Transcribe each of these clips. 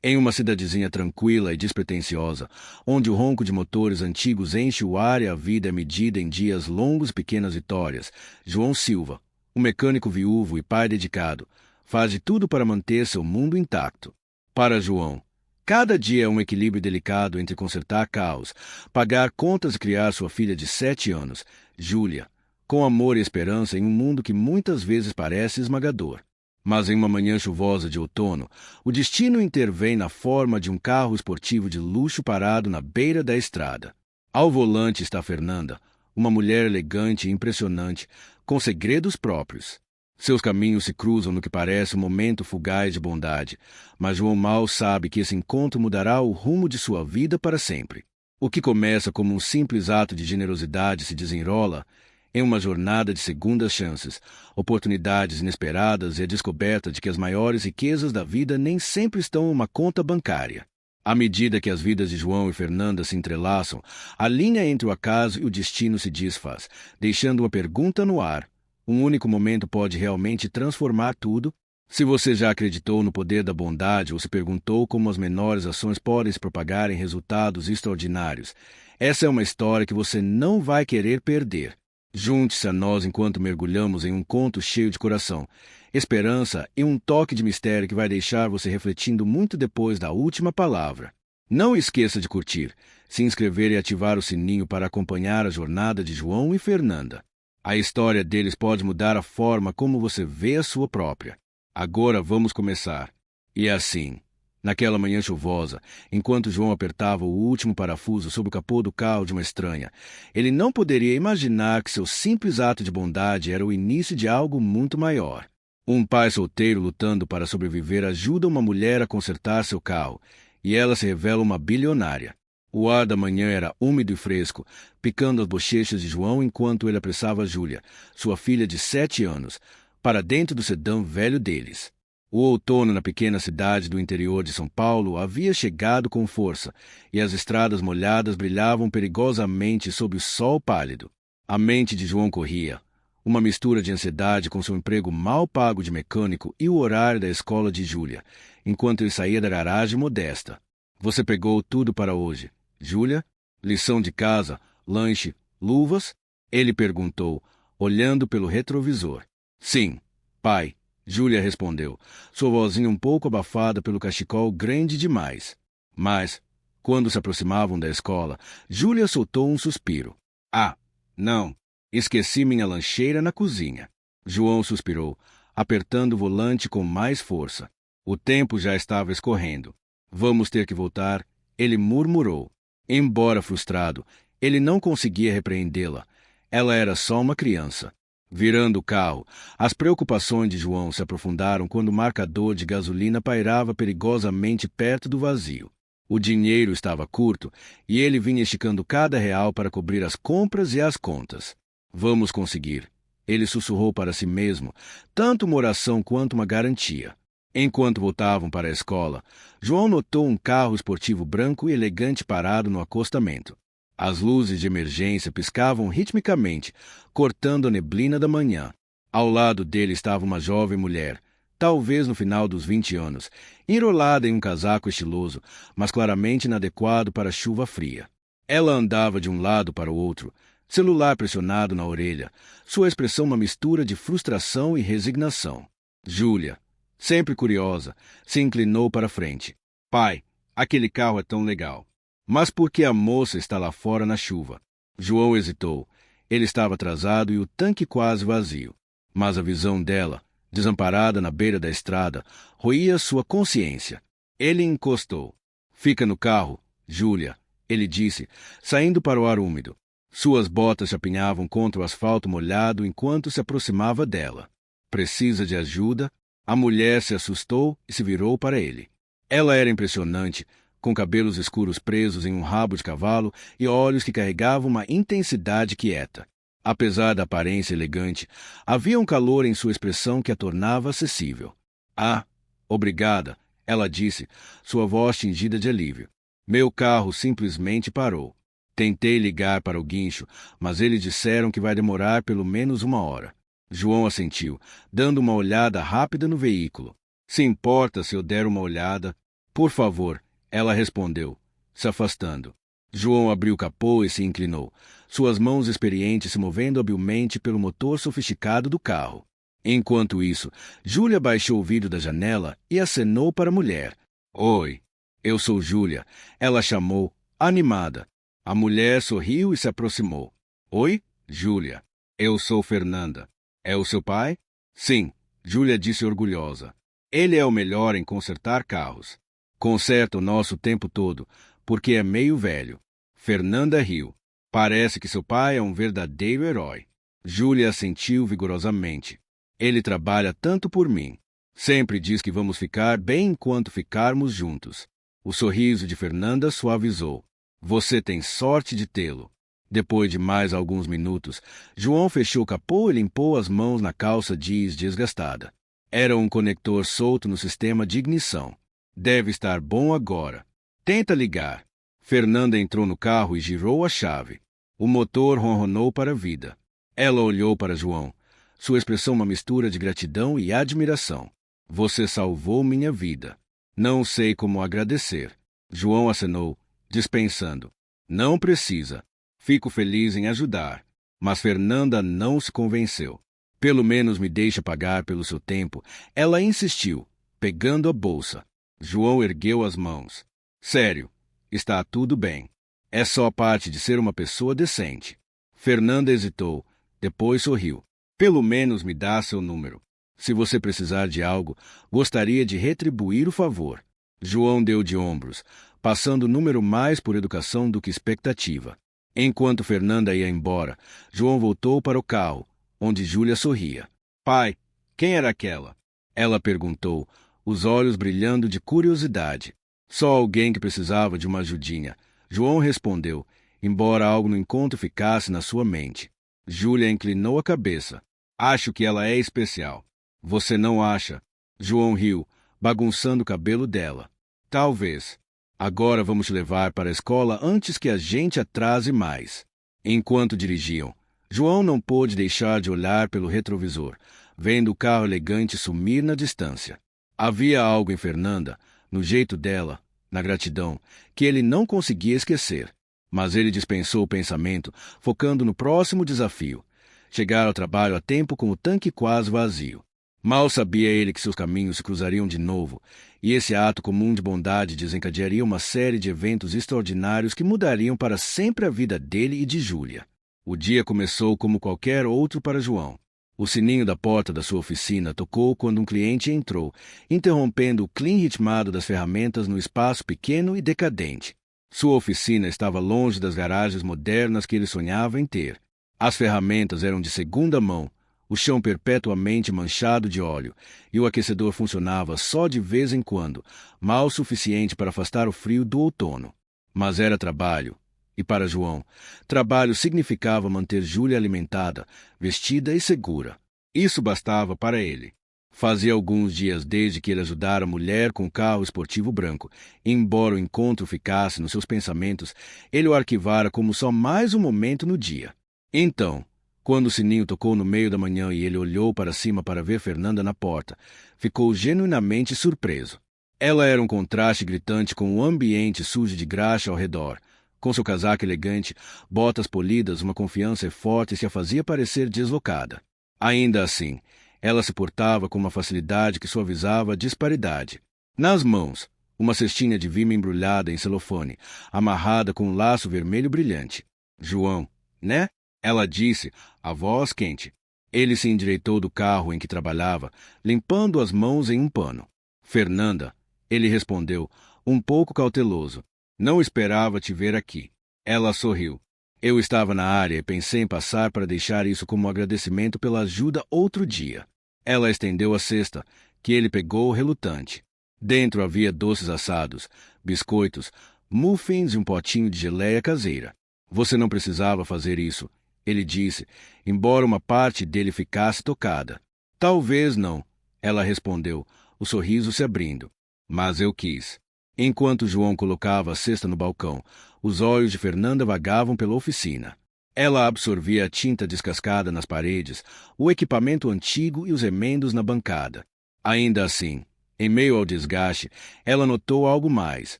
Em uma cidadezinha tranquila e despretensiosa, onde o ronco de motores antigos enche o ar e a vida é medida em dias longos e pequenas vitórias, João Silva, um mecânico viúvo e pai dedicado, faz de tudo para manter seu mundo intacto. Para João, cada dia é um equilíbrio delicado entre consertar carros, pagar contas e criar sua filha de 7 anos, Júlia, com amor e esperança em um mundo que muitas vezes parece esmagador. Mas em uma manhã chuvosa de outono, o destino intervém na forma de um carro esportivo de luxo parado na beira da estrada. Ao volante está Fernanda, uma mulher elegante e impressionante, com segredos próprios. Seus caminhos se cruzam no que parece um momento fugaz de bondade, mas João mal sabe que esse encontro mudará o rumo de sua vida para sempre. O que começa como um simples ato de generosidade se desenrola em uma jornada de segundas chances, oportunidades inesperadas e a descoberta de que as maiores riquezas da vida nem sempre estão em uma conta bancária. À medida que as vidas de João e Fernanda se entrelaçam, a linha entre o acaso e o destino se desfaz, deixando uma pergunta no ar. Um único momento pode realmente transformar tudo? Se você já acreditou no poder da bondade ou se perguntou como as menores ações podem se propagar em resultados extraordinários, essa é uma história que você não vai querer perder. Junte-se a nós enquanto mergulhamos em um conto cheio de coração, esperança e um toque de mistério que vai deixar você refletindo muito depois da última palavra. Não esqueça de curtir, se inscrever e ativar o sininho para acompanhar a jornada de João e Fernanda. A história deles pode mudar a forma como você vê a sua própria. Agora vamos começar. E assim, naquela manhã chuvosa, enquanto João apertava o último parafuso sob o capô do carro de uma estranha, ele não poderia imaginar que seu simples ato de bondade era o início de algo muito maior. Um pai solteiro lutando para sobreviver ajuda uma mulher a consertar seu carro, e ela se revela uma bilionária. O ar da manhã era úmido e fresco, picando as bochechas de João enquanto ele apressava Júlia, sua filha de 7 anos, para dentro do sedã velho deles. O outono na pequena cidade do interior de São Paulo havia chegado com força, e as estradas molhadas brilhavam perigosamente sob o sol pálido. A mente de João corria, uma mistura de ansiedade com seu emprego mal pago de mecânico e o horário da escola de Júlia, enquanto ele saía da garagem modesta. Você pegou tudo para hoje, Júlia? Lição de casa, lanche, luvas? Ele perguntou, olhando pelo retrovisor. Sim, pai, Júlia respondeu, sua vozinha um pouco abafada pelo cachecol grande demais. Mas, quando se aproximavam da escola, Júlia soltou um suspiro. Ah, não, esqueci minha lancheira na cozinha. João suspirou, apertando o volante com mais força. O tempo já estava escorrendo. Vamos ter que voltar, ele murmurou. Embora frustrado, ele não conseguia repreendê-la. Ela era só uma criança. Virando o carro, as preocupações de João se aprofundaram quando o marcador de gasolina pairava perigosamente perto do vazio. O dinheiro estava curto e ele vinha esticando cada real para cobrir as compras e as contas. Vamos conseguir, ele sussurrou para si mesmo, tanto uma oração quanto uma garantia. Enquanto voltavam para a escola, João notou um carro esportivo branco e elegante parado no acostamento. As luzes de emergência piscavam ritmicamente, cortando a neblina da manhã. Ao lado dele estava uma jovem mulher, talvez no final dos 20 anos, enrolada em um casaco estiloso, mas claramente inadequado para a chuva fria. Ela andava de um lado para o outro, celular pressionado na orelha, sua expressão uma mistura de frustração e resignação. Júlia, sempre curiosa, se inclinou para a frente. Pai, aquele carro é tão legal. Mas por que a moça está lá fora na chuva? João hesitou. Ele estava atrasado e o tanque quase vazio. Mas a visão dela, desamparada na beira da estrada, roía sua consciência. Ele encostou. Fica no carro, Júlia, ele disse, saindo para o ar úmido. Suas botas chapinhavam contra o asfalto molhado enquanto se aproximava dela. Precisa de ajuda? A mulher se assustou e se virou para ele. Ela era impressionante, com cabelos escuros presos em um rabo de cavalo e olhos que carregavam uma intensidade quieta. Apesar da aparência elegante, havia um calor em sua expressão que a tornava acessível. Ah, obrigada, ela disse, sua voz tingida de alívio. Meu carro simplesmente parou. Tentei ligar para o guincho, mas eles disseram que vai demorar pelo menos 1 hora. João assentiu, dando uma olhada rápida no veículo. Se importa se eu der uma olhada? Por favor, ela respondeu, se afastando. João abriu o capô e se inclinou, suas mãos experientes se movendo habilmente pelo motor sofisticado do carro. Enquanto isso, Júlia baixou o vidro da janela e acenou para a mulher. Oi, eu sou Júlia, ela chamou, animada. A mulher sorriu e se aproximou. Oi, Júlia. Eu sou Fernanda. É o seu pai? Sim, Júlia disse orgulhosa. Ele é o melhor em consertar carros. Conserta o nosso tempo todo, porque é meio velho. Fernanda riu. Parece que seu pai é um verdadeiro herói. Júlia assentiu vigorosamente. Ele trabalha tanto por mim. Sempre diz que vamos ficar bem enquanto ficarmos juntos. O sorriso de Fernanda suavizou. Você tem sorte de tê-lo. Depois de mais alguns minutos, João fechou o capô e limpou as mãos na calça jeans desgastada. Era um conector solto no sistema de ignição. Deve estar bom agora. Tenta ligar. Fernanda entrou no carro e girou a chave. O motor ronronou para a vida. Ela olhou para João. Sua expressão uma mistura de gratidão e admiração. Você salvou minha vida. Não sei como agradecer. João acenou, dispensando. Não precisa. Fico feliz em ajudar. Mas Fernanda não se convenceu. Pelo menos me deixa pagar pelo seu tempo. Ela insistiu, pegando a bolsa. João ergueu as mãos. Sério, está tudo bem. É só parte de ser uma pessoa decente. Fernanda hesitou, depois sorriu. Pelo menos me dá seu número. Se você precisar de algo, gostaria de retribuir o favor. João deu de ombros, passando o número mais por educação do que expectativa. Enquanto Fernanda ia embora, João voltou para o carro, onde Júlia sorria. Pai, quem era aquela? Ela perguntou, os olhos brilhando de curiosidade. Só alguém que precisava de uma ajudinha. João respondeu, embora algo no encontro ficasse na sua mente. Júlia inclinou a cabeça. Acho que ela é especial. Você não acha? João riu, bagunçando o cabelo dela. Talvez. Agora vamos te levar para a escola antes que a gente atrase mais. Enquanto dirigiam, João não pôde deixar de olhar pelo retrovisor, vendo o carro elegante sumir na distância. Havia algo em Fernanda, no jeito dela, na gratidão, que ele não conseguia esquecer. Mas ele dispensou o pensamento, focando no próximo desafio. Chegar ao trabalho a tempo com o tanque quase vazio. Mal sabia ele que seus caminhos se cruzariam de novo, e esse ato comum de bondade desencadearia uma série de eventos extraordinários que mudariam para sempre a vida dele e de Júlia. O dia começou como qualquer outro para João. O sininho da porta da sua oficina tocou quando um cliente entrou, interrompendo o clean ritmado das ferramentas no espaço pequeno e decadente. Sua oficina estava longe das garagens modernas que ele sonhava em ter. As ferramentas eram de segunda mão, o chão perpetuamente manchado de óleo, e o aquecedor funcionava só de vez em quando, mal o suficiente para afastar o frio do outono. Mas era trabalho, e para João, trabalho significava manter Júlia alimentada, vestida e segura. Isso bastava para ele. Fazia alguns dias desde que ele ajudara a mulher com o carro esportivo branco. Embora o encontro ficasse nos seus pensamentos, ele o arquivara como só mais um momento no dia. Então, quando o sininho tocou no meio da manhã e ele olhou para cima para ver Fernanda na porta, ficou genuinamente surpreso. Ela era um contraste gritante com o ambiente sujo de graxa ao redor. Com seu casaco elegante, botas polidas, uma confiança forte se a fazia parecer deslocada. Ainda assim, ela se portava com uma facilidade que suavizava a disparidade. Nas mãos, uma cestinha de vime embrulhada em celofane, amarrada com um laço vermelho brilhante. João, né? Ela disse, a voz quente. Ele se endireitou do carro em que trabalhava, limpando as mãos em um pano. Fernanda, ele respondeu, um pouco cauteloso. Não esperava te ver aqui. Ela sorriu. Eu estava na área e pensei em passar para deixar isso como agradecimento pela ajuda outro dia. Ela estendeu a cesta, que ele pegou relutante. Dentro havia doces assados, biscoitos, muffins e um potinho de geleia caseira. Você não precisava fazer isso, ele disse, embora uma parte dele ficasse tocada. Talvez não, ela respondeu, o sorriso se abrindo. Mas eu quis. Enquanto João colocava a cesta no balcão, os olhos de Fernanda vagavam pela oficina. Ela absorvia a tinta descascada nas paredes, o equipamento antigo e os remendos na bancada. Ainda assim, Em meio ao desgaste, ela notou algo mais.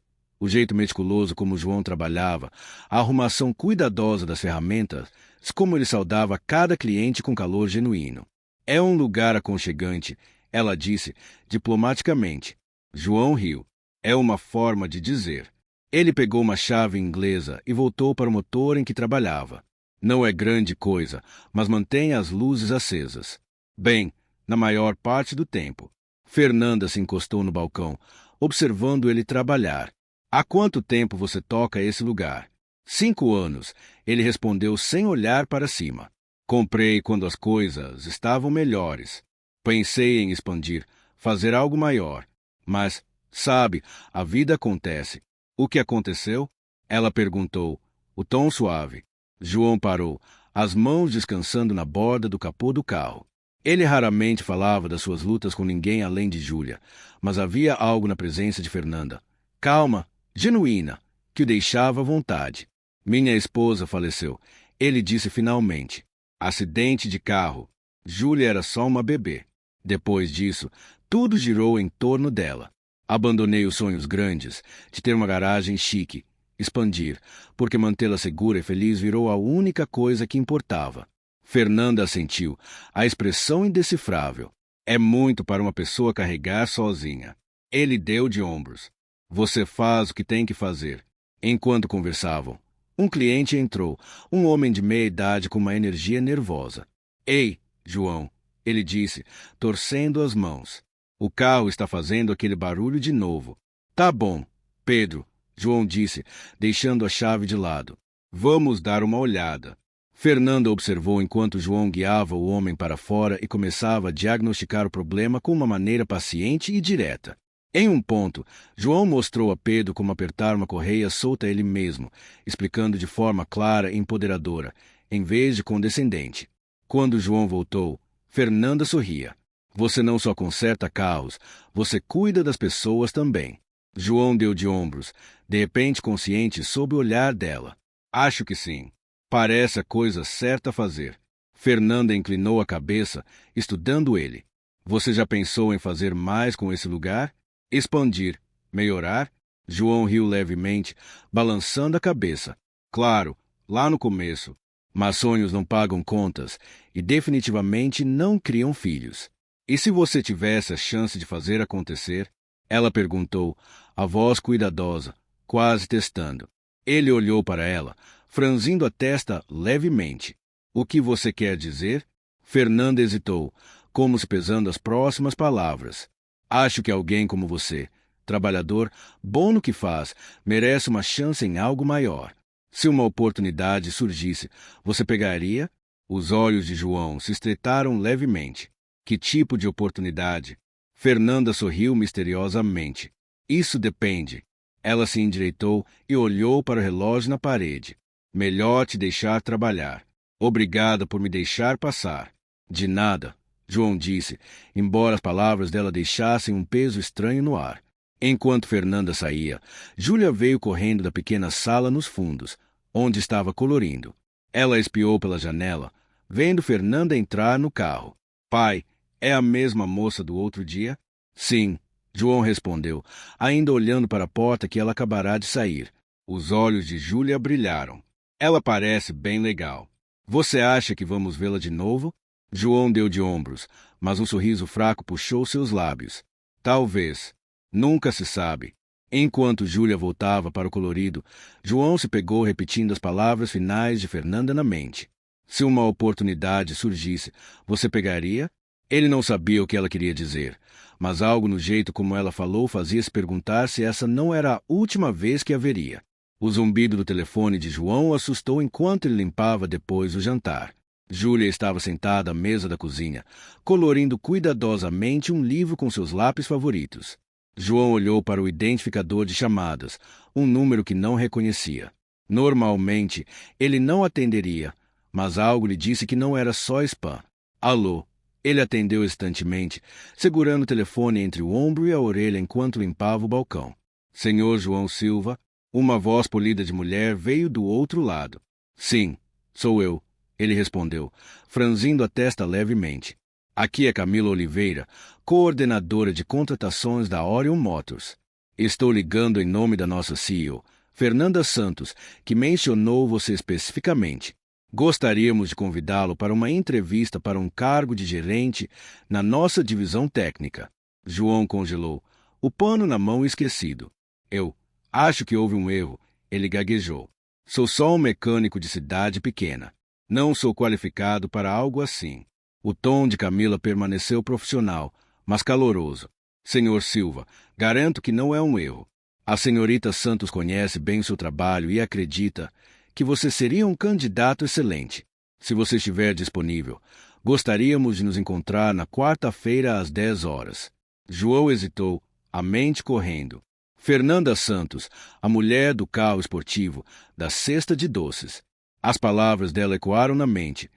O jeito meticuloso como João trabalhava, a arrumação cuidadosa das ferramentas, como ele saudava cada cliente com calor genuíno. É um lugar aconchegante, ela disse, diplomaticamente. João riu. É uma forma de dizer. Ele pegou uma chave inglesa e voltou para o motor em que trabalhava. Não é grande coisa, mas mantenha as luzes acesas. Bem, na maior parte do tempo. Fernanda se encostou no balcão, observando ele trabalhar. Há quanto tempo você toca esse lugar? 5 anos, ele respondeu sem olhar para cima. Comprei quando as coisas estavam melhores. Pensei em expandir, fazer algo maior. Mas, sabe, a vida acontece. O que aconteceu? Ela perguntou, o tom suave. João parou, as mãos descansando na borda do capô do carro. Ele raramente falava das suas lutas com ninguém além de Júlia, mas havia algo na presença de Fernanda. Calma, genuína, que o deixava à vontade. Minha esposa faleceu, ele disse finalmente. Acidente de carro. Júlia era só uma bebê. Depois disso, tudo girou em torno dela. Abandonei os sonhos grandes, de ter uma garagem chique, expandir, porque mantê-la segura e feliz virou a única coisa que importava. Fernanda assentiu, a expressão indecifrável. É muito para uma pessoa carregar sozinha. Ele deu de ombros. Você faz o que tem que fazer. Enquanto conversavam, um cliente entrou, um homem de meia idade com uma energia nervosa. Ei, João, ele disse, torcendo as mãos. O carro está fazendo aquele barulho de novo. Tá bom, Pedro, João disse, deixando a chave de lado. Vamos dar uma olhada. Fernanda observou enquanto João guiava o homem para fora e começava a diagnosticar o problema com uma maneira paciente e direta. Em um ponto, João mostrou a Pedro como apertar uma correia solta ele mesmo, explicando de forma clara e empoderadora, em vez de condescendente. Quando João voltou, Fernanda sorria. Você não só conserta carros, você cuida das pessoas também. João deu de ombros, de repente consciente sob o olhar dela. Acho que sim. Parece a coisa certa a fazer. Fernanda inclinou a cabeça, estudando ele. Você já pensou em fazer mais com esse lugar? Expandir, melhorar? João riu levemente, balançando a cabeça. Claro, lá no começo. Mas sonhos não pagam contas e definitivamente não criam filhos. E se você tivesse a chance de fazer acontecer? Ela perguntou, a voz cuidadosa, quase testando. Ele olhou para ela, franzindo a testa levemente. O que você quer dizer? Fernanda hesitou, como se pesando as próximas palavras. Acho que alguém como você, trabalhador, bom no que faz, merece uma chance em algo maior. Se uma oportunidade surgisse, você pegaria? Os olhos de João se estreitaram levemente. Que tipo de oportunidade? Fernanda sorriu misteriosamente. Isso depende. Ela se endireitou e olhou para o relógio na parede. Melhor te deixar trabalhar. Obrigada por me deixar passar. De nada, João disse, embora as palavras dela deixassem um peso estranho no ar. Enquanto Fernanda saía, Júlia veio correndo da pequena sala nos fundos, onde estava colorindo. Ela espiou pela janela, vendo Fernanda entrar no carro. Pai, é a mesma moça do outro dia? Sim, João respondeu, ainda olhando para a porta que ela acabará de sair. Os olhos de Júlia brilharam. Ela parece bem legal. Você acha que vamos vê-la de novo? João deu de ombros, mas um sorriso fraco puxou seus lábios. Talvez. Nunca se sabe. Enquanto Júlia voltava para o colorido, João se pegou repetindo as palavras finais de Fernanda na mente. Se uma oportunidade surgisse, você pegaria? Ele não sabia o que ela queria dizer, mas algo no jeito como ela falou fazia-se perguntar se essa não era a última vez que haveria. O zumbido do telefone de João o assustou enquanto ele limpava depois o jantar. Júlia estava sentada à mesa da cozinha, colorindo cuidadosamente um livro com seus lápis favoritos. João olhou para o identificador de chamadas, um número que não reconhecia. Normalmente, ele não atenderia, mas algo lhe disse que não era só spam. Alô? Ele atendeu instantemente, segurando o telefone entre o ombro e a orelha enquanto limpava o balcão. Senhor João Silva, uma voz polida de mulher veio do outro lado. Sim, sou eu, ele respondeu, franzindo a testa levemente. Aqui é Camila Oliveira, coordenadora de contratações da Orion Motors. Estou ligando em nome da nossa CEO, Fernanda Santos, que mencionou você especificamente. Gostaríamos de convidá-lo para uma entrevista para um cargo de gerente na nossa divisão técnica. João congelou, o pano na mão esquecido. Eu acho que houve um erro, ele gaguejou. Sou só um mecânico de cidade pequena. Não sou qualificado para algo assim. O tom de Camila permaneceu profissional, mas caloroso. Senhor Silva, garanto que não é um erro. A senhorita Santos conhece bem o seu trabalho e acredita que você seria um candidato excelente. Se você estiver disponível, gostaríamos de nos encontrar na quarta-feira às 10 horas. João hesitou, a mente correndo. Fernanda Santos, a mulher do carro esportivo, da cesta de doces. As palavras dela ecoaram na mente.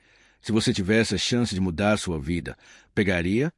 Se você tivesse a chance de mudar sua vida, pegaria?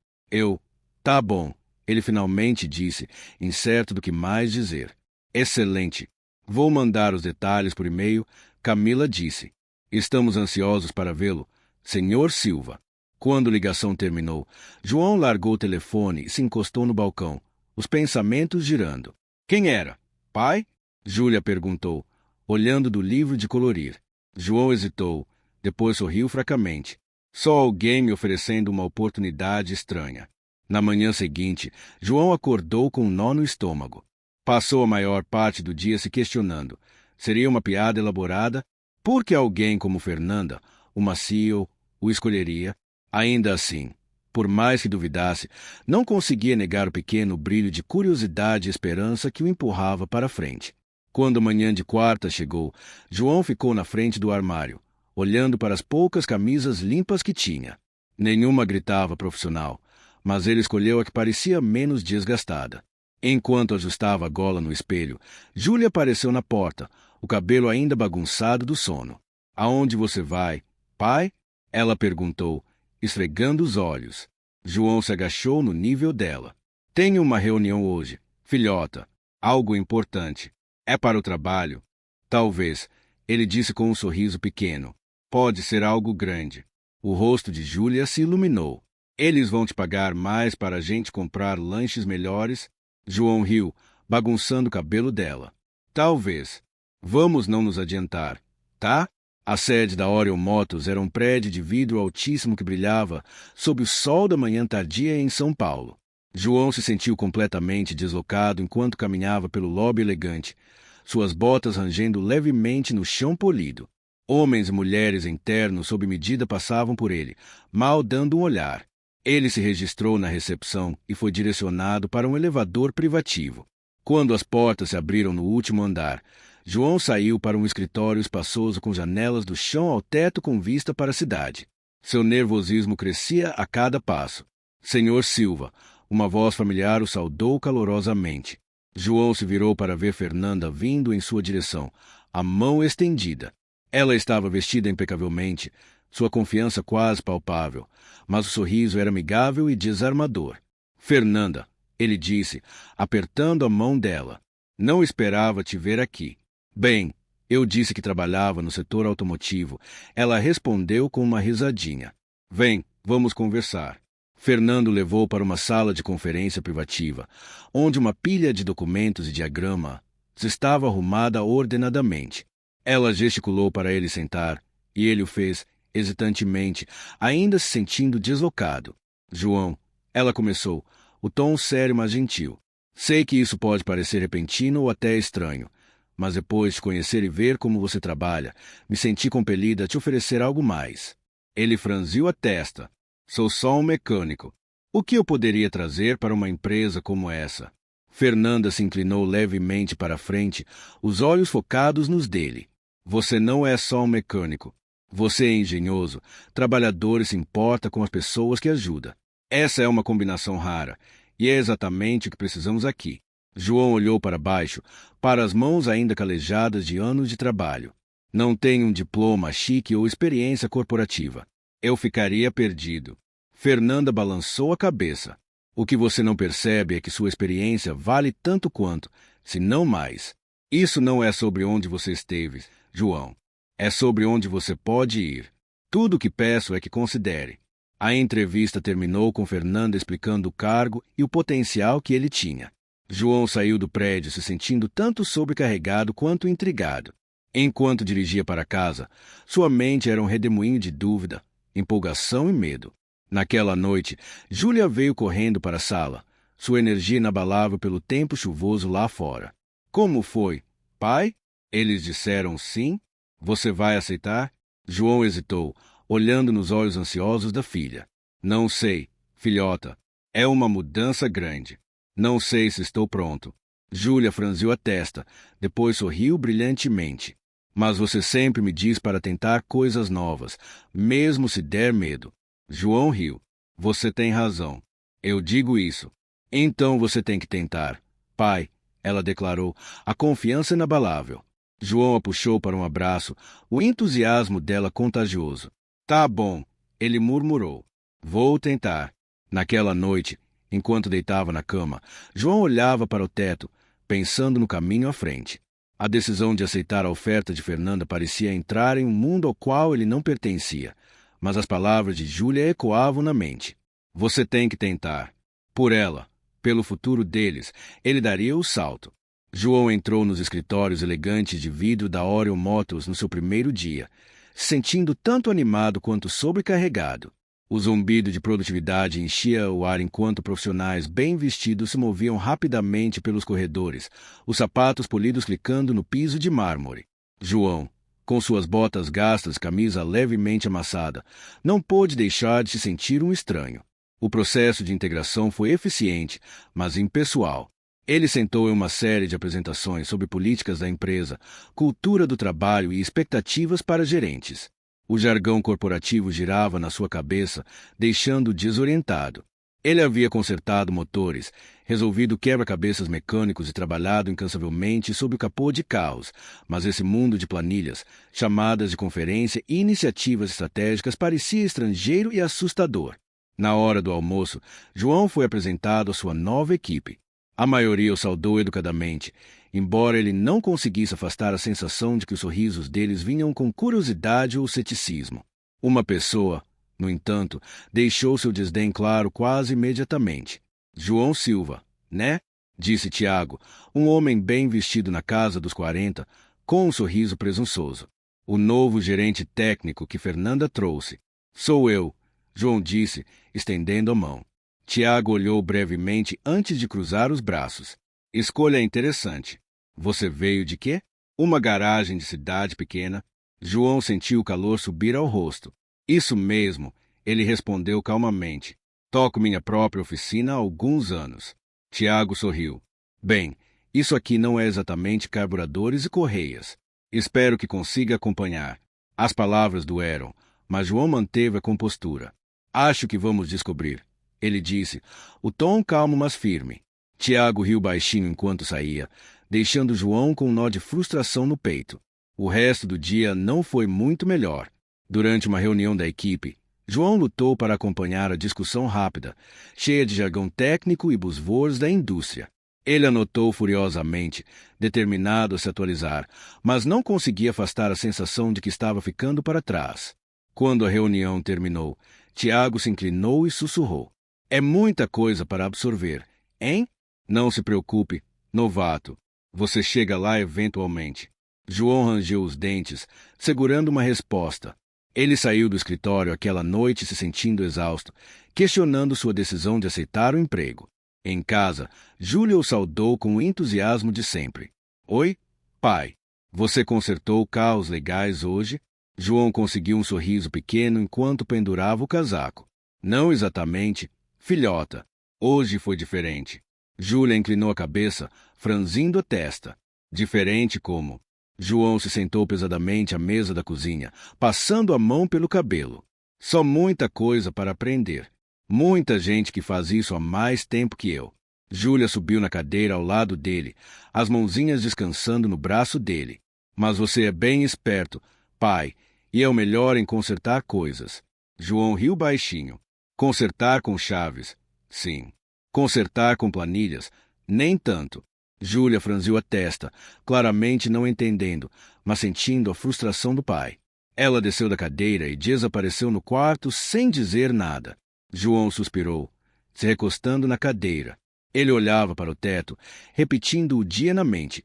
Tá bom, ele finalmente disse, incerto do que mais dizer. Excelente. Vou mandar os detalhes por e-mail, Camila disse. Estamos ansiosos para vê-lo, Senhor Silva. Quando a ligação terminou, João largou o telefone e se encostou no balcão, os pensamentos girando. Quem era? Pai? Júlia perguntou, olhando do livro de colorir. João hesitou, depois sorriu fracamente. Só alguém me oferecendo uma oportunidade estranha. Na manhã seguinte, João acordou com um nó no estômago. Passou a maior parte do dia se questionando. Seria uma piada elaborada? Por que alguém como Fernanda, uma CEO, o escolheria? Ainda assim, por mais que duvidasse, não conseguia negar o pequeno brilho de curiosidade e esperança que o empurrava para a frente. Quando a manhã de quarta chegou, João ficou na frente do armário, olhando para as poucas camisas limpas que tinha. Nenhuma gritava profissional, mas ele escolheu a que parecia menos desgastada. Enquanto ajustava a gola no espelho, Júlia apareceu na porta, o cabelo ainda bagunçado do sono. — Aonde você vai, pai? Ela perguntou, esfregando os olhos. João se agachou no nível dela. — Tenho uma reunião hoje, filhota. Algo importante. É para o trabalho? Talvez, ele disse com um sorriso pequeno. Pode ser algo grande. O rosto de Júlia se iluminou. Eles vão te pagar mais para a gente comprar lanches melhores? João riu, bagunçando o cabelo dela. Talvez. Vamos não nos adiantar, tá? A sede da Orion Motors era um prédio de vidro altíssimo que brilhava sob o sol da manhã tardia em São Paulo. João se sentiu completamente deslocado enquanto caminhava pelo lobby elegante, suas botas rangendo levemente no chão polido. Homens e mulheres em terno sob medida passavam por ele, mal dando um olhar. Ele se registrou na recepção e foi direcionado para um elevador privativo. Quando as portas se abriram no último andar, João saiu para um escritório espaçoso com janelas do chão ao teto com vista para a cidade. Seu nervosismo crescia a cada passo. Senhor Silva, uma voz familiar o saudou calorosamente. João se virou para ver Fernanda vindo em sua direção, a mão estendida. Ela estava vestida impecavelmente, sua confiança quase palpável, mas o sorriso era amigável e desarmador. Fernanda, ele disse, apertando a mão dela. Não esperava te ver aqui. Bem, eu disse que trabalhava no setor automotivo. Ela respondeu com uma risadinha. Vem, vamos conversar. Fernando levou para uma sala de conferência privativa, onde uma pilha de documentos e diagramas estava arrumada ordenadamente. Ela gesticulou para ele sentar, e ele o fez, hesitantemente, ainda se sentindo deslocado. João, ela começou, o tom sério mas gentil. Sei que isso pode parecer repentino ou até estranho, mas depois de conhecer e ver como você trabalha, me senti compelida a te oferecer algo mais. Ele franziu a testa. Sou só um mecânico. O que eu poderia trazer para uma empresa como essa? Fernanda se inclinou levemente para a frente, os olhos focados nos dele. Você não é só um mecânico. Você é engenhoso, trabalhador e se importa com as pessoas que ajuda. Essa é uma combinação rara, e é exatamente o que precisamos aqui. João olhou para baixo, para as mãos ainda calejadas de anos de trabalho. Não tenho um diploma chique ou experiência corporativa. Eu ficaria perdido. Fernanda balançou a cabeça. O que você não percebe é que sua experiência vale tanto quanto, se não mais. Isso não é sobre onde você esteve, João. É sobre onde você pode ir. Tudo o que peço é que considere. A entrevista terminou com Fernanda explicando o cargo e o potencial que ele tinha. João saiu do prédio se sentindo tanto sobrecarregado quanto intrigado. Enquanto dirigia para casa, sua mente era um redemoinho de dúvida, empolgação e medo. Naquela noite, Júlia veio correndo para a sala, sua energia inabalável pelo tempo chuvoso lá fora. Como foi, pai? Eles disseram sim. Você vai aceitar? João hesitou, olhando nos olhos ansiosos da filha. Não sei, filhota. É uma mudança grande. Não sei se estou pronto. Júlia franziu a testa, depois sorriu brilhantemente. Mas você sempre me diz para tentar coisas novas, mesmo se der medo. João riu. Você tem razão. Eu digo isso. Então você tem que tentar. Pai, ela declarou, a confiança inabalável. João a puxou para um abraço, o entusiasmo dela contagioso. Tá bom, ele murmurou. Vou tentar. Naquela noite, enquanto deitava na cama, João olhava para o teto, pensando no caminho à frente. A decisão de aceitar a oferta de Fernanda parecia entrar em um mundo ao qual ele não pertencia, mas as palavras de Júlia ecoavam na mente. Você tem que tentar. Por ela, pelo futuro deles, ele daria o salto. João entrou nos escritórios elegantes de vidro da Orion Motors no seu primeiro dia, se sentindo tanto animado quanto sobrecarregado. O zumbido de produtividade enchia o ar enquanto profissionais bem vestidos se moviam rapidamente pelos corredores, os sapatos polidos clicando no piso de mármore. João, com suas botas gastas e camisa levemente amassada, não pôde deixar de se sentir um estranho. O processo de integração foi eficiente, mas impessoal. Ele sentou em uma série de apresentações sobre políticas da empresa, cultura do trabalho e expectativas para gerentes. O jargão corporativo girava na sua cabeça, deixando-o desorientado. Ele havia consertado motores, resolvido quebra-cabeças mecânicos e trabalhado incansavelmente sob o capô de carros, mas esse mundo de planilhas, chamadas de conferência e iniciativas estratégicas parecia estrangeiro e assustador. Na hora do almoço, João foi apresentado à sua nova equipe. A maioria o saudou educadamente, embora ele não conseguisse afastar a sensação de que os sorrisos deles vinham com curiosidade ou ceticismo. Uma pessoa, no entanto, deixou seu desdém claro quase imediatamente. João Silva, né? Disse Tiago, um homem bem vestido na casa dos 40, com um sorriso presunçoso. O novo gerente técnico que Fernanda trouxe. Sou eu, João disse, estendendo a mão. Tiago olhou brevemente antes de cruzar os braços. Escolha interessante. Você veio de quê? Uma garagem de cidade pequena. João sentiu o calor subir ao rosto. Isso mesmo, ele respondeu calmamente. Toco minha própria oficina há alguns anos. Tiago sorriu. Bem, isso aqui não é exatamente carburadores e correias. Espero que consiga acompanhar. As palavras doeram, mas João manteve a compostura. Acho que vamos descobrir. Ele disse, o tom calmo mas firme. Tiago riu baixinho enquanto saía, deixando João com um nó de frustração no peito. O resto do dia não foi muito melhor. Durante uma reunião da equipe, João lutou para acompanhar a discussão rápida, cheia de jargão técnico e buzzwords da indústria. Ele anotou furiosamente, determinado a se atualizar, mas não conseguia afastar a sensação de que estava ficando para trás. Quando a reunião terminou, Tiago se inclinou e sussurrou. É muita coisa para absorver, hein? Não se preocupe, novato. Você chega lá eventualmente. João rangeu os dentes, segurando uma resposta. Ele saiu do escritório aquela noite se sentindo exausto, questionando sua decisão de aceitar o emprego. Em casa, Júlia o saudou com o entusiasmo de sempre. Oi, pai. Você consertou carros legais hoje? João conseguiu um sorriso pequeno enquanto pendurava o casaco. Não exatamente, filhota. Hoje foi diferente. Júlia inclinou a cabeça, franzindo a testa. Diferente como? João se sentou pesadamente à mesa da cozinha, passando a mão pelo cabelo. Só muita coisa para aprender. Muita gente que faz isso há mais tempo que eu. Júlia subiu na cadeira ao lado dele, as mãozinhas descansando no braço dele. Mas você é bem esperto, pai, e é o melhor em consertar coisas. João riu baixinho. Consertar com chaves, sim. Consertar com planilhas, nem tanto. Júlia franziu a testa, claramente não entendendo, mas sentindo a frustração do pai. Ela desceu da cadeira e desapareceu no quarto sem dizer nada. João suspirou, se recostando na cadeira. Ele olhava para o teto, repetindo o dia na mente.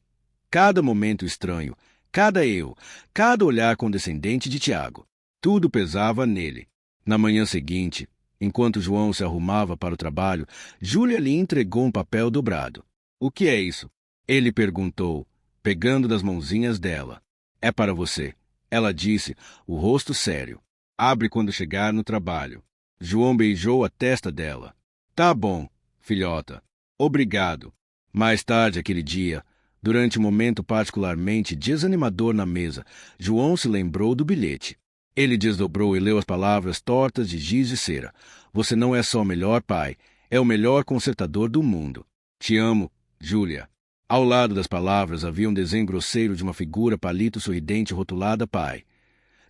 Cada momento estranho, cada erro, cada olhar condescendente de Tiago. Tudo pesava nele. Na manhã seguinte, enquanto João se arrumava para o trabalho, Júlia lhe entregou um papel dobrado. "O que é isso?" Ele perguntou, pegando das mãozinhas dela. "É para você," ela disse, o rosto sério. "Abre quando chegar no trabalho." João beijou a testa dela. "Tá bom, filhota. Obrigado." Mais tarde aquele dia, durante um momento particularmente desanimador na mesa, João se lembrou do bilhete. Ele desdobrou e leu as palavras tortas de giz de cera. "Você não é só o melhor pai, é o melhor consertador do mundo. Te amo, Júlia." Ao lado das palavras havia um desenho grosseiro de uma figura palito sorridente rotulada pai,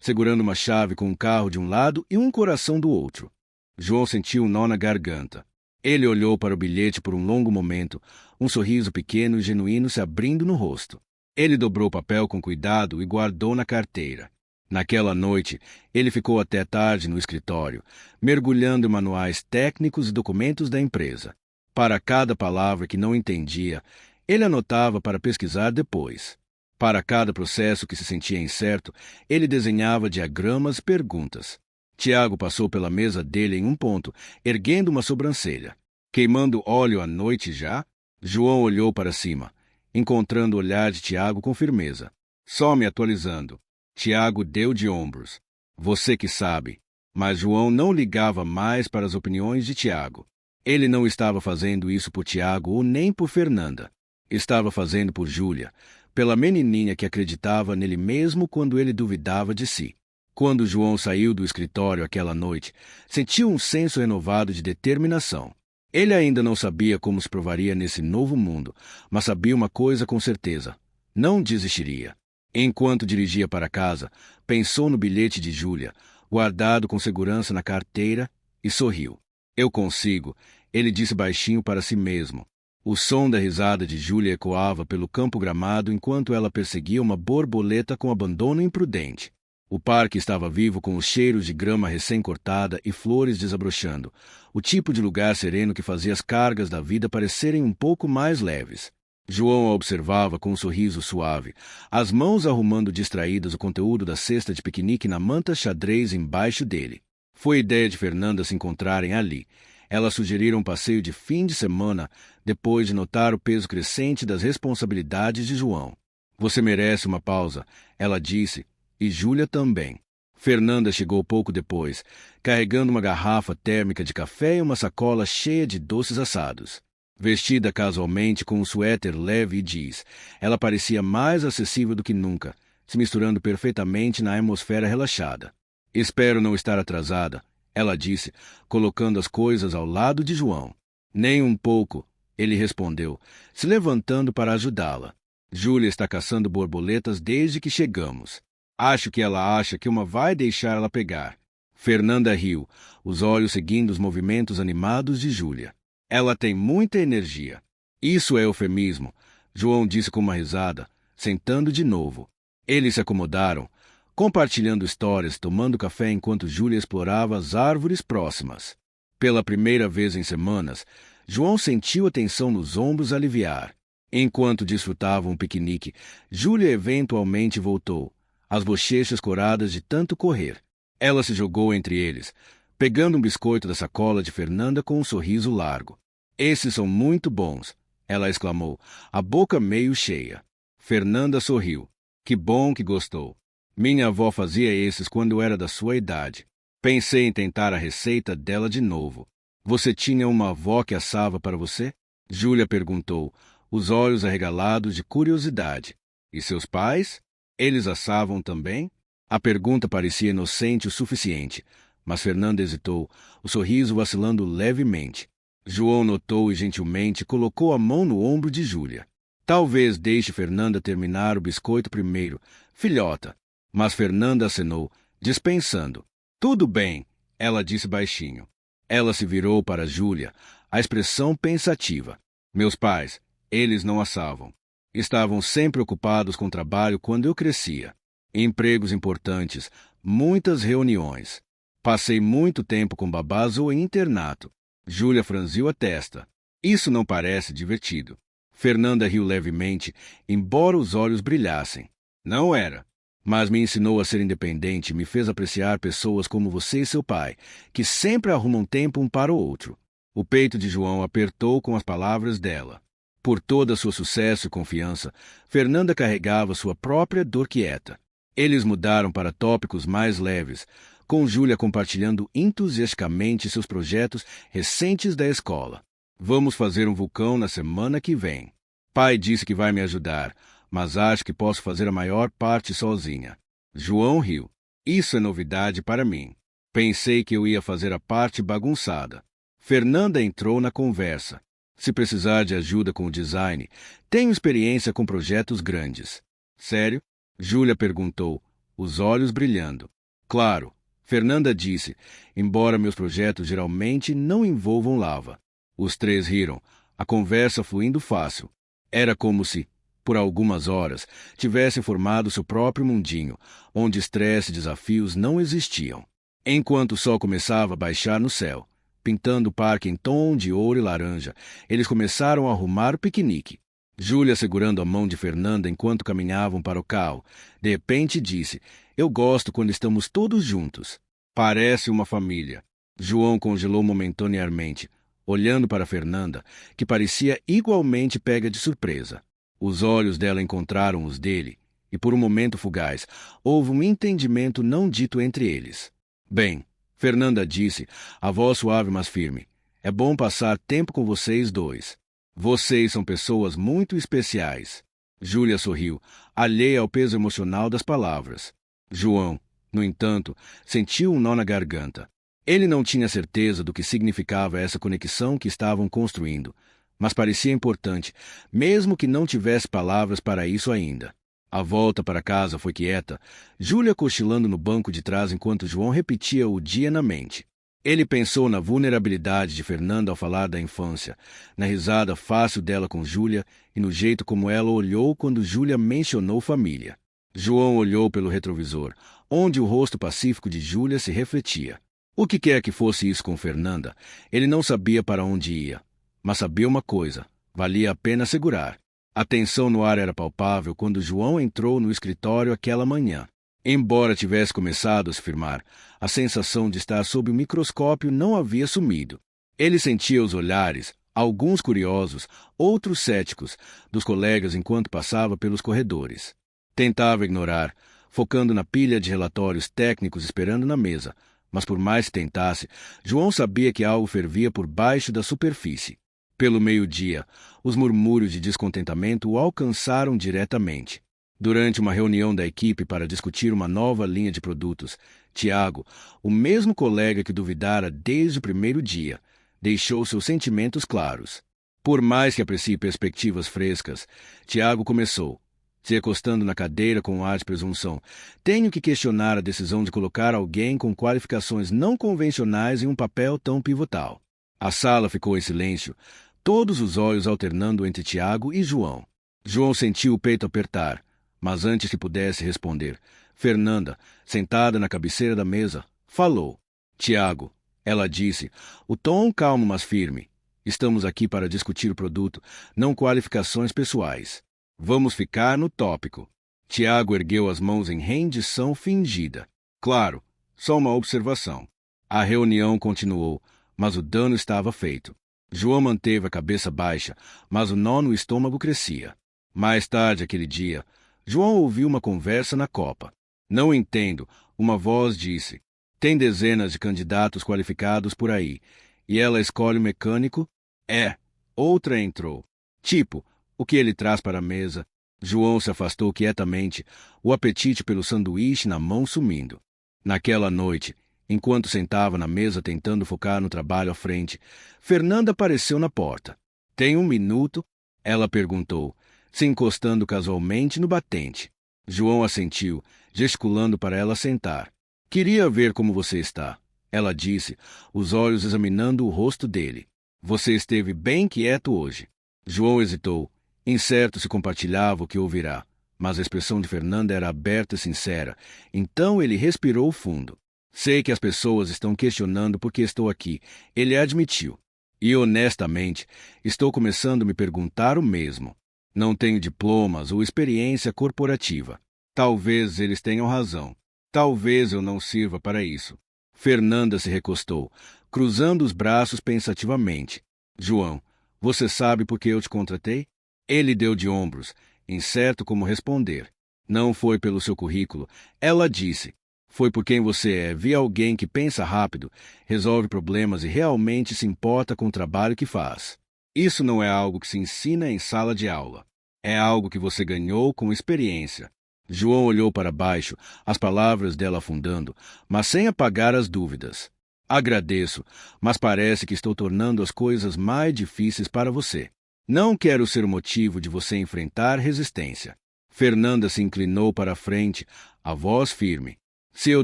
segurando uma chave com um carro de um lado e um coração do outro. João sentiu um nó na garganta. Ele olhou para o bilhete por um longo momento, um sorriso pequeno e genuíno se abrindo no rosto. Ele dobrou o papel com cuidado e guardou na carteira. Naquela noite, ele ficou até tarde no escritório, mergulhando em manuais técnicos e documentos da empresa. Para cada palavra que não entendia, ele anotava para pesquisar depois. Para cada processo que se sentia incerto, ele desenhava diagramas e perguntas. Tiago passou pela mesa dele em um ponto, erguendo uma sobrancelha. "Queimando óleo à noite já?" João olhou para cima, encontrando o olhar de Tiago com firmeza. "Só me atualizando." Tiago deu de ombros. "Você que sabe." Mas João não ligava mais para as opiniões de Tiago. Ele não estava fazendo isso por Tiago ou nem por Fernanda. Estava fazendo por Júlia, pela menininha que acreditava nele mesmo quando ele duvidava de si. Quando João saiu do escritório aquela noite, sentiu um senso renovado de determinação. Ele ainda não sabia como se provaria nesse novo mundo, mas sabia uma coisa com certeza: não desistiria. Enquanto dirigia para casa, pensou no bilhete de Júlia, guardado com segurança na carteira, e sorriu. "Eu consigo," ele disse baixinho para si mesmo. O som da risada de Júlia ecoava pelo campo gramado enquanto ela perseguia uma borboleta com abandono imprudente. O parque estava vivo com os cheiros de grama recém-cortada e flores desabrochando, o tipo de lugar sereno que fazia as cargas da vida parecerem um pouco mais leves. João a observava com um sorriso suave, as mãos arrumando distraídas o conteúdo da cesta de piquenique na manta xadrez embaixo dele. Foi ideia de Fernanda se encontrarem ali. Ela sugeriu um passeio de fim de semana, depois de notar o peso crescente das responsabilidades de João. "Você merece uma pausa," ela disse, e Júlia também. Fernanda chegou pouco depois, carregando uma garrafa térmica de café e uma sacola cheia de doces assados. Vestida casualmente com um suéter leve e jeans, ela parecia mais acessível do que nunca, se misturando perfeitamente na atmosfera relaxada. "Espero não estar atrasada," ela disse, colocando as coisas ao lado de João. "Nem um pouco," ele respondeu, se levantando para ajudá-la. "Júlia está caçando borboletas desde que chegamos. Acho que ela acha que uma vai deixar ela pegar." Fernanda riu, os olhos seguindo os movimentos animados de Júlia. "Ela tem muita energia." "Isso é eufemismo," João disse com uma risada, sentando de novo. Eles se acomodaram, compartilhando histórias, tomando café enquanto Júlia explorava as árvores próximas. Pela primeira vez em semanas, João sentiu a tensão nos ombros aliviar. Enquanto desfrutavam um piquenique, Júlia eventualmente voltou, as bochechas coradas de tanto correr. Ela se jogou entre eles, pegando um biscoito da sacola de Fernanda com um sorriso largo. "Esses são muito bons," ela exclamou, a boca meio cheia. Fernanda sorriu. "Que bom que gostou. Minha avó fazia esses quando eu era da sua idade." Pensei em tentar a receita dela de novo. "Você tinha uma avó que assava para você?" Júlia perguntou, os olhos arregalados de curiosidade. "E seus pais? Eles assavam também?" A pergunta parecia inocente o suficiente, mas Fernanda hesitou, o sorriso vacilando levemente. João notou e gentilmente colocou a mão no ombro de Júlia. "Talvez deixe Fernanda terminar o biscoito primeiro, filhota." Mas Fernanda acenou, dispensando. "Tudo bem," ela disse baixinho. Ela se virou para Júlia, a expressão pensativa. "Meus pais, eles não assavam. Estavam sempre ocupados com trabalho quando eu crescia. Empregos importantes, Muitas reuniões. Passei muito tempo com babás ou em internato. Júlia franziu a testa. Isso não parece divertido. Fernanda riu levemente, embora os olhos brilhassem. Não era. Mas me ensinou a ser independente e me fez apreciar pessoas como você e seu pai, que sempre arrumam tempo um para o outro. O peito de João apertou com as palavras dela. Por toda sua sucesso e confiança, Fernanda carregava sua própria dor quieta. Eles mudaram para tópicos mais leves, com Júlia compartilhando entusiasticamente seus projetos recentes da escola. Vamos fazer um vulcão na semana que vem. Pai disse que vai me ajudar, mas acho que posso fazer a maior parte sozinha. João riu. Isso é novidade para mim. Pensei que eu ia fazer a parte bagunçada. Fernanda entrou na conversa. Se precisar de ajuda com o design, tenho experiência com projetos grandes. Sério? Júlia perguntou, os olhos brilhando. Claro, Fernanda disse, embora meus projetos geralmente não envolvam lava. Os três riram, a conversa fluindo fácil. Era como se, por algumas horas, tivessem formado seu próprio mundinho, onde estresse e desafios não existiam. Enquanto o sol começava a baixar no céu, pintando o parque em tom de ouro e laranja, eles começaram a arrumar o piquenique. Júlia segurando a mão de Fernanda enquanto caminhavam para o carro, de repente disse, eu gosto quando estamos todos juntos. Parece uma família. João congelou momentaneamente, olhando para Fernanda, que parecia igualmente pega de surpresa. Os olhos dela encontraram os dele, e por um momento fugaz, houve um entendimento não dito entre eles. Bem, Fernanda disse, a voz suave mas firme, é bom passar tempo com vocês dois. Vocês são pessoas muito especiais. Júlia sorriu, alheia ao peso emocional das palavras. João, no entanto, sentiu um nó na garganta. Ele não tinha certeza do que significava essa conexão que estavam construindo, mas parecia importante, mesmo que não tivesse palavras para isso ainda. A volta para casa foi quieta, Júlia cochilando no banco de trás enquanto João repetia o dia na mente. Ele pensou na vulnerabilidade de Fernanda ao falar da infância, na risada fácil dela com Júlia e no jeito como ela olhou quando Júlia mencionou família. João olhou pelo retrovisor, onde o rosto pacífico de Júlia se refletia. O que quer que fosse isso com Fernanda, ele não sabia para onde ia. Mas sabia uma coisa, valia a pena segurar. A tensão no ar era palpável quando João entrou no escritório aquela manhã. Embora tivesse começado a se firmar, a sensação de estar sob o microscópio não havia sumido. Ele sentia os olhares, alguns curiosos, outros céticos, dos colegas enquanto passava pelos corredores. Tentava ignorar, focando na pilha de relatórios técnicos esperando na mesa, mas por mais que tentasse, João sabia que algo fervia por baixo da superfície. Pelo meio-dia, os murmúrios de descontentamento o alcançaram diretamente. Durante uma reunião da equipe para discutir uma nova linha de produtos, Tiago, o mesmo colega que duvidara desde o primeiro dia, deixou seus sentimentos claros. Por mais que aprecie perspectivas frescas, Tiago começou, se acostando na cadeira com um ar de presunção. Tenho que questionar a decisão de colocar alguém com qualificações não convencionais em um papel tão pivotal. A sala ficou em silêncio, todos os olhos alternando entre Tiago e João. João sentiu o peito apertar, mas antes que pudesse responder, Fernanda, sentada na cabeceira da mesa, falou. Tiago, ela disse, o tom calmo mas firme. Estamos aqui para discutir o produto, não qualificações pessoais. Vamos ficar no tópico. Tiago ergueu as mãos em rendição fingida. Claro, só uma observação. A reunião continuou, mas o dano estava feito. João manteve a cabeça baixa, mas o nó no estômago crescia. Mais tarde aquele dia, João ouviu uma conversa na copa. Não entendo, uma voz disse. Tem dezenas de candidatos qualificados por aí, e ela escolhe o mecânico? É. Outra entrou. Tipo, o que ele traz para a mesa? João se afastou quietamente, o apetite pelo sanduíche na mão sumindo. Naquela noite, enquanto sentava na mesa tentando focar no trabalho à frente, Fernanda apareceu na porta. Tem um minuto? Ela perguntou, se encostando casualmente no batente. João assentiu, gesticulando para ela sentar. Queria ver como você está, ela disse, os olhos examinando o rosto dele. Você esteve bem quieto hoje. João hesitou, incerto se compartilhava o que ouvirá, mas a expressão de Fernanda era aberta e sincera. Então ele respirou fundo. Sei que as pessoas estão questionando por que estou aqui, ele admitiu. E honestamente, estou começando a me perguntar o mesmo. Não tenho diplomas ou experiência corporativa. Talvez eles tenham razão. Talvez eu não sirva para isso. Fernanda se recostou, cruzando os braços pensativamente. João, você sabe por que eu te contratei? Ele deu de ombros, incerto como responder. Não foi pelo seu currículo. Ela disse. Foi por quem você é. Vi alguém que pensa rápido, resolve problemas e realmente se importa com o trabalho que faz. Isso não é algo que se ensina em sala de aula. É algo que você ganhou com experiência. João olhou para baixo, as palavras dela afundando, mas sem apagar as dúvidas. Agradeço, mas parece que estou tornando as coisas mais difíceis para você. Não quero ser o motivo de você enfrentar resistência. Fernanda se inclinou para a frente, a voz firme. Se eu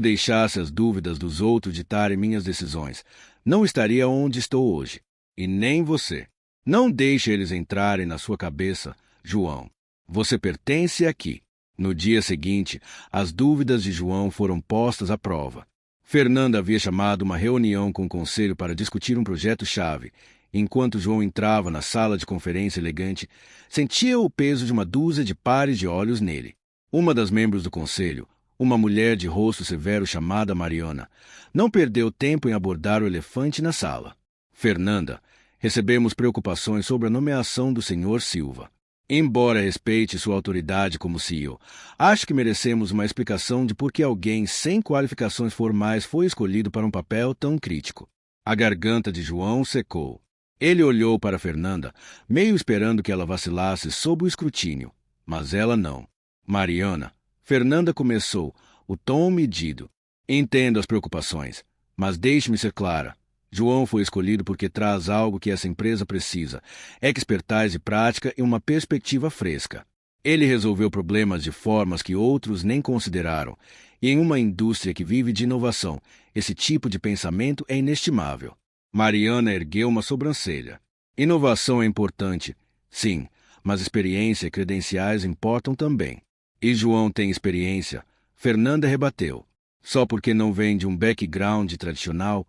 deixasse as dúvidas dos outros ditarem minhas decisões, não estaria onde estou hoje. E nem você. Não deixe eles entrarem na sua cabeça, João. Você pertence aqui. No dia seguinte, as dúvidas de João foram postas à prova. Fernanda havia chamado uma reunião com o conselho para discutir um projeto-chave. Enquanto João entrava na sala de conferência elegante, sentia o peso de uma dúzia de pares de olhos nele. Uma das membros do conselho, uma mulher de rosto severo chamada Mariana, não perdeu tempo em abordar o elefante na sala. Fernanda, recebemos preocupações sobre a nomeação do Sr. Silva. Embora respeite sua autoridade como CEO, acho que merecemos uma explicação de por que alguém sem qualificações formais foi escolhido para um papel tão crítico. A garganta de João secou. Ele olhou para Fernanda, meio esperando que ela vacilasse sob o escrutínio, mas ela não. Mariana, Fernanda começou, o tom medido. Entendo as preocupações, mas deixe-me ser clara. João foi escolhido porque traz algo que essa empresa precisa: expertise prática e uma perspectiva fresca. Ele resolveu problemas de formas que outros nem consideraram, e em uma indústria que vive de inovação, esse tipo de pensamento é inestimável. Mariana ergueu uma sobrancelha. Inovação é importante, sim, mas experiência e credenciais importam também. E João tem experiência, Fernanda rebateu. Só porque não vem de um background tradicional,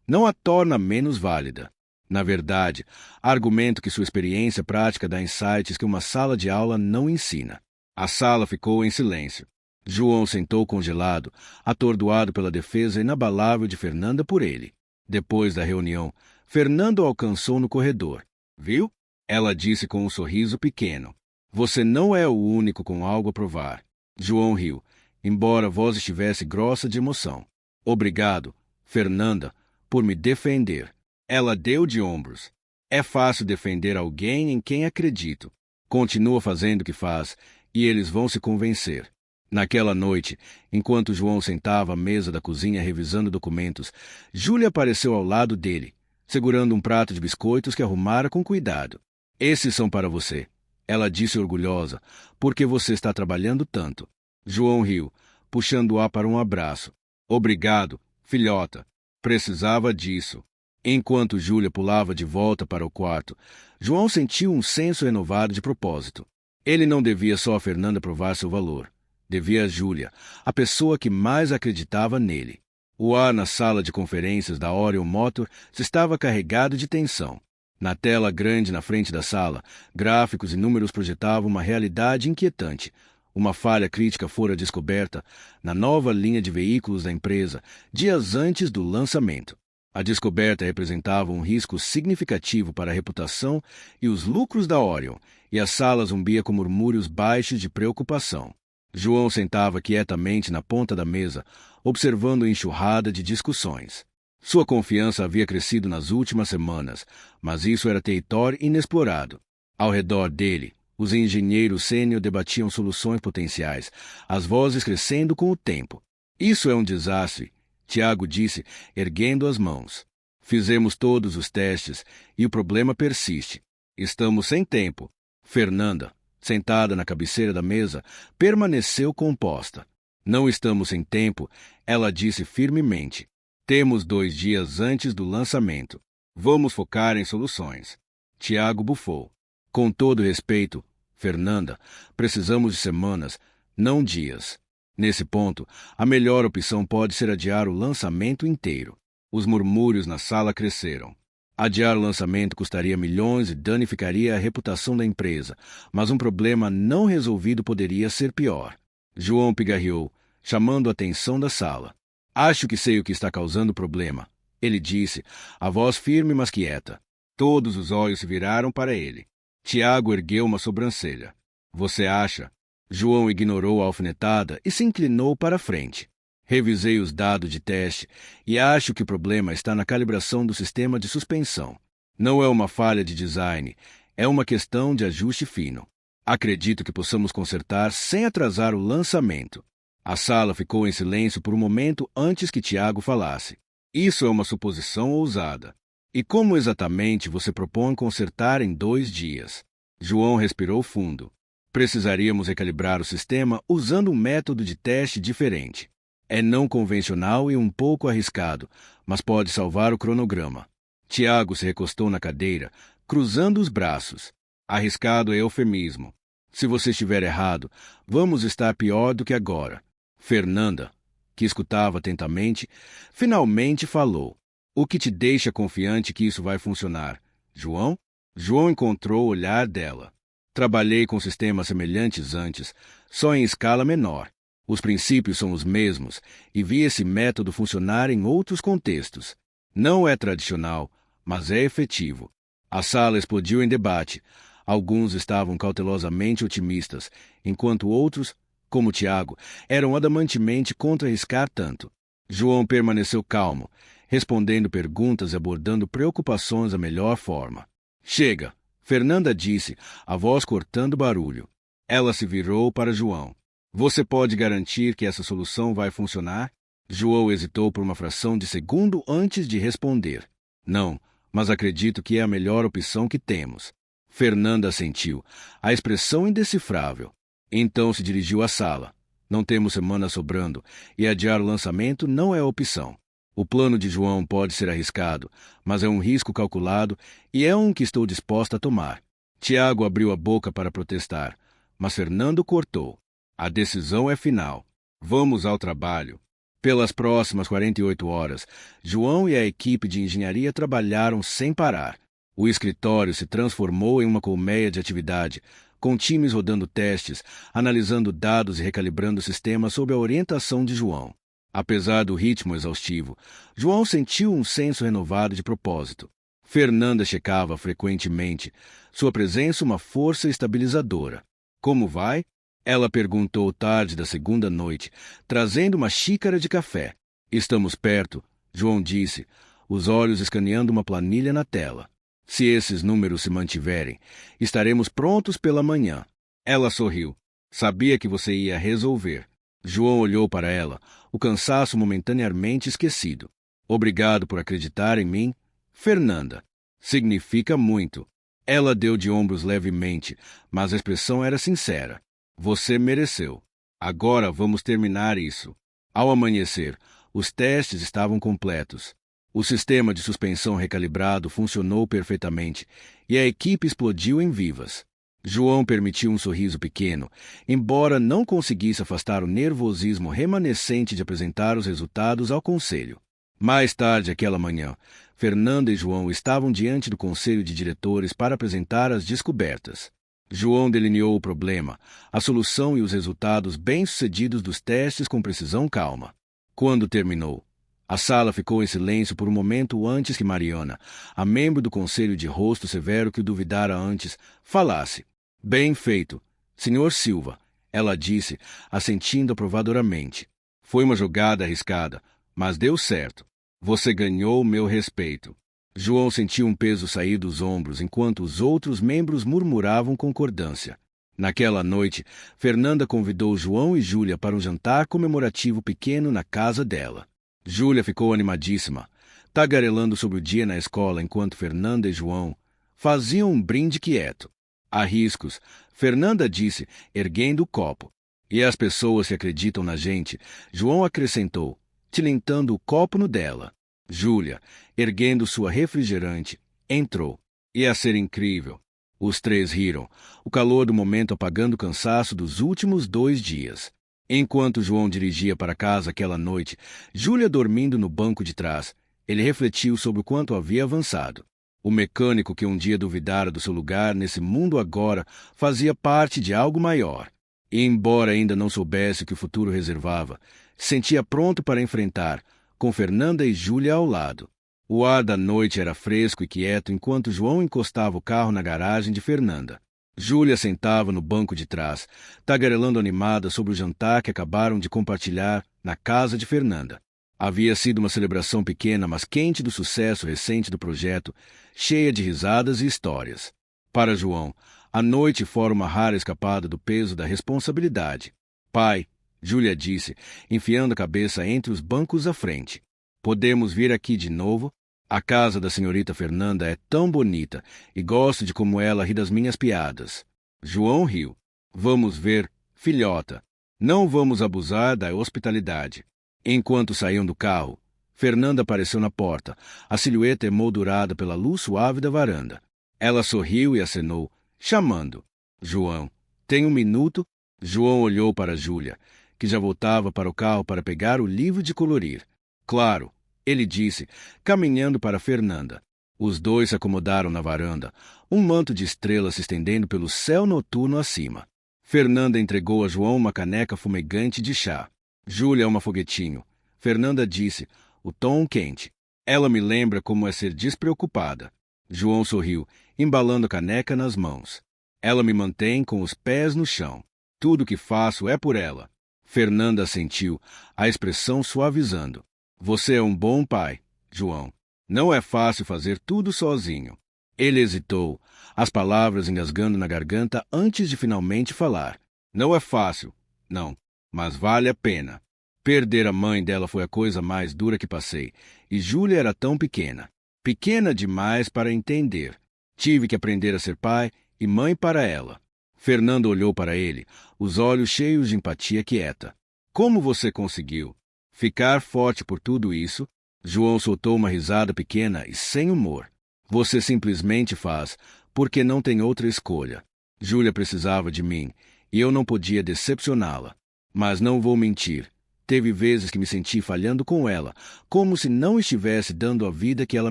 não a torna menos válida. Na verdade, argumento que sua experiência prática dá insights que uma sala de aula não ensina. A sala ficou em silêncio. João sentou congelado, atordoado pela defesa inabalável de Fernanda por ele. Depois da reunião, Fernanda o alcançou no corredor. Viu? Ela disse com um sorriso pequeno. Você não é o único com algo a provar. João riu, embora a voz estivesse grossa de emoção. Obrigado, Fernanda, por me defender. Ela deu de ombros. É fácil defender alguém em quem acredito. Continua fazendo o que faz, e eles vão se convencer. Naquela noite, enquanto João sentava à mesa da cozinha revisando documentos, Júlia apareceu ao lado dele, segurando um prato de biscoitos que arrumara com cuidado. Esses são para você, ela disse orgulhosa, porque você está trabalhando tanto. João riu, puxando-a para um abraço. Obrigado, filhota. Precisava disso. Enquanto Júlia pulava de volta para o quarto, João sentiu um senso renovado de propósito. Ele não devia só a Fernanda provar seu valor. Devia a Júlia, a pessoa que mais acreditava nele. O ar na sala de conferências da Orion Motor estava carregado de tensão. Na tela grande na frente da sala, gráficos e números projetavam uma realidade inquietante. Uma falha crítica fora descoberta na nova linha de veículos da empresa, dias antes do lançamento. A descoberta representava um risco significativo para a reputação e os lucros da Orion, e a sala zumbia com murmúrios baixos de preocupação. João sentava quietamente na ponta da mesa, observando a enxurrada de discussões. Sua confiança havia crescido nas últimas semanas, mas isso era território inexplorado. Ao redor dele, os engenheiros sênior debatiam soluções potenciais, as vozes crescendo com o tempo. Isso é um desastre, Tiago disse, erguendo as mãos. Fizemos todos os testes e o problema persiste. Estamos sem tempo. Fernanda, sentada na cabeceira da mesa, permaneceu composta. Não estamos sem tempo, ela disse firmemente. Temos 2 dias antes do lançamento. Vamos focar em soluções. Tiago bufou. Com todo respeito, Fernanda, precisamos de semanas, não dias. Nesse ponto, a melhor opção pode ser adiar o lançamento inteiro. Os murmúrios na sala cresceram. Adiar o lançamento custaria milhões e danificaria a reputação da empresa, mas um problema não resolvido poderia ser pior. João pigarreou, chamando a atenção da sala. Acho que sei o que está causando o problema, ele disse, a voz firme mas quieta. Todos os olhos se viraram para ele. Tiago ergueu uma sobrancelha. Você acha? João ignorou a alfinetada e se inclinou para a frente. Revisei os dados de teste e acho que o problema está na calibração do sistema de suspensão. Não é uma falha de design, é uma questão de ajuste fino. Acredito que possamos consertar sem atrasar o lançamento. A sala ficou em silêncio por um momento antes que Tiago falasse. Isso é uma suposição ousada. E como exatamente você propõe consertar em 2 dias? João respirou fundo. Precisaríamos recalibrar o sistema usando um método de teste diferente. É não convencional e um pouco arriscado, mas pode salvar o cronograma. Tiago se recostou na cadeira, cruzando os braços. Arriscado é eufemismo. Se você estiver errado, vamos estar pior do que agora. Fernanda, que escutava atentamente, finalmente falou. O que te deixa confiante que isso vai funcionar? João? João encontrou o olhar dela. Trabalhei com sistemas semelhantes antes, só em escala menor. Os princípios são os mesmos e vi esse método funcionar em outros contextos. Não é tradicional, mas é efetivo. A sala explodiu em debate. Alguns estavam cautelosamente otimistas, enquanto outros, como Tiago, eram adamantemente contra arriscar tanto. João permaneceu calmo, respondendo perguntas e abordando preocupações da melhor forma. Chega, Fernanda disse, a voz cortando barulho. Ela se virou para João. Você pode garantir que essa solução vai funcionar? João hesitou por uma fração de segundo antes de responder. Não, mas acredito que é a melhor opção que temos. Fernanda assentiu, a expressão indecifrável. Então se dirigiu à sala. Não temos semana sobrando, e adiar o lançamento não é opção. O plano de João pode ser arriscado, mas é um risco calculado e é um que estou disposta a tomar. Tiago abriu a boca para protestar, mas Fernando cortou. A decisão é final. Vamos ao trabalho. Pelas próximas 48 horas, João e a equipe de engenharia trabalharam sem parar. O escritório se transformou em uma colmeia de atividade, com times rodando testes, analisando dados e recalibrando o sistema sob a orientação de João. Apesar do ritmo exaustivo, João sentiu um senso renovado de propósito. Fernanda checava frequentemente, sua presença uma força estabilizadora. Como vai? Ela perguntou tarde da segunda noite, trazendo uma xícara de café. Estamos perto, João disse, os olhos escaneando uma planilha na tela. Se esses números se mantiverem, estaremos prontos pela manhã. Ela sorriu. Sabia que você ia resolver. João olhou para ela, o cansaço momentaneamente esquecido. Obrigado por acreditar em mim, Fernanda. Significa muito. Ela deu de ombros levemente, mas a expressão era sincera. Você mereceu. Agora vamos terminar isso. Ao amanhecer, os testes estavam completos. O sistema de suspensão recalibrado funcionou perfeitamente e a equipe explodiu em vivas. João permitiu um sorriso pequeno, embora não conseguisse afastar o nervosismo remanescente de apresentar os resultados ao conselho. Mais tarde aquela manhã, Fernanda e João estavam diante do conselho de diretores para apresentar as descobertas. João delineou o problema, a solução e os resultados bem-sucedidos dos testes com precisão calma. Quando terminou, a sala ficou em silêncio por um momento antes que Mariana, a membro do conselho de rosto severo que o duvidara antes, falasse. Bem feito, Sr. Silva, ela disse, assentindo aprovadoramente. Foi uma jogada arriscada, mas deu certo. Você ganhou meu respeito. João sentiu um peso sair dos ombros enquanto os outros membros murmuravam concordância. Naquela noite, Fernanda convidou João e Júlia para um jantar comemorativo pequeno na casa dela. Júlia ficou animadíssima, tagarelando sobre o dia na escola enquanto Fernanda e João faziam um brinde quieto. Há riscos, Fernanda disse, erguendo o copo. E as pessoas que acreditam na gente, João acrescentou, tilintando o copo no dela. Júlia, erguendo sua refrigerante, entrou. Ia ser incrível. Os três riram, o calor do momento apagando o cansaço dos últimos 2 dias. Enquanto João dirigia para casa aquela noite, Júlia dormindo no banco de trás, ele refletiu sobre o quanto havia avançado. O mecânico que um dia duvidara do seu lugar nesse mundo agora fazia parte de algo maior. E embora ainda não soubesse o que o futuro reservava, sentia pronto para enfrentar, com Fernanda e Júlia ao lado. O ar da noite era fresco e quieto enquanto João encostava o carro na garagem de Fernanda. Júlia sentava no banco de trás, tagarelando animada sobre o jantar que acabaram de compartilhar na casa de Fernanda. Havia sido uma celebração pequena, mas quente do sucesso recente do projeto, cheia de risadas e histórias. Para João, a noite fora uma rara escapada do peso da responsabilidade. Pai, Júlia disse, enfiando a cabeça entre os bancos à frente. Podemos vir aqui de novo? A casa da senhorita Fernanda é tão bonita e gosto de como ela ri das minhas piadas. João riu. Vamos ver, filhota. Não vamos abusar da hospitalidade. Enquanto saíam do carro, Fernanda apareceu na porta, a silhueta emoldurada pela luz suave da varanda. Ela sorriu e acenou, chamando. João, tem um minuto? João olhou para Júlia, que já voltava para o carro para pegar o livro de colorir. Claro, ele disse, caminhando para Fernanda. Os dois se acomodaram na varanda, um manto de estrelas se estendendo pelo céu noturno acima. Fernanda entregou a João uma caneca fumegante de chá. Júlia é uma foguetinho. Fernanda disse, o tom quente. Ela me lembra como é ser despreocupada. João sorriu, embalando a caneca nas mãos. Ela me mantém com os pés no chão. Tudo que faço é por ela. Fernanda assentiu, a expressão suavizando. Você é um bom pai, João. Não é fácil fazer tudo sozinho. Ele hesitou, as palavras engasgando na garganta antes de finalmente falar. Não é fácil, não, mas vale a pena. Perder a mãe dela foi a coisa mais dura que passei, e Júlia era tão pequena. Pequena demais para entender. Tive que aprender a ser pai e mãe para ela. Fernando olhou para ele, os olhos cheios de empatia quieta. Como você conseguiu ficar forte por tudo isso? João soltou uma risada pequena e sem humor. Você simplesmente faz, porque não tem outra escolha. Júlia precisava de mim, e eu não podia decepcioná-la. Mas não vou mentir. Teve vezes que me senti falhando com ela, como se não estivesse dando a vida que ela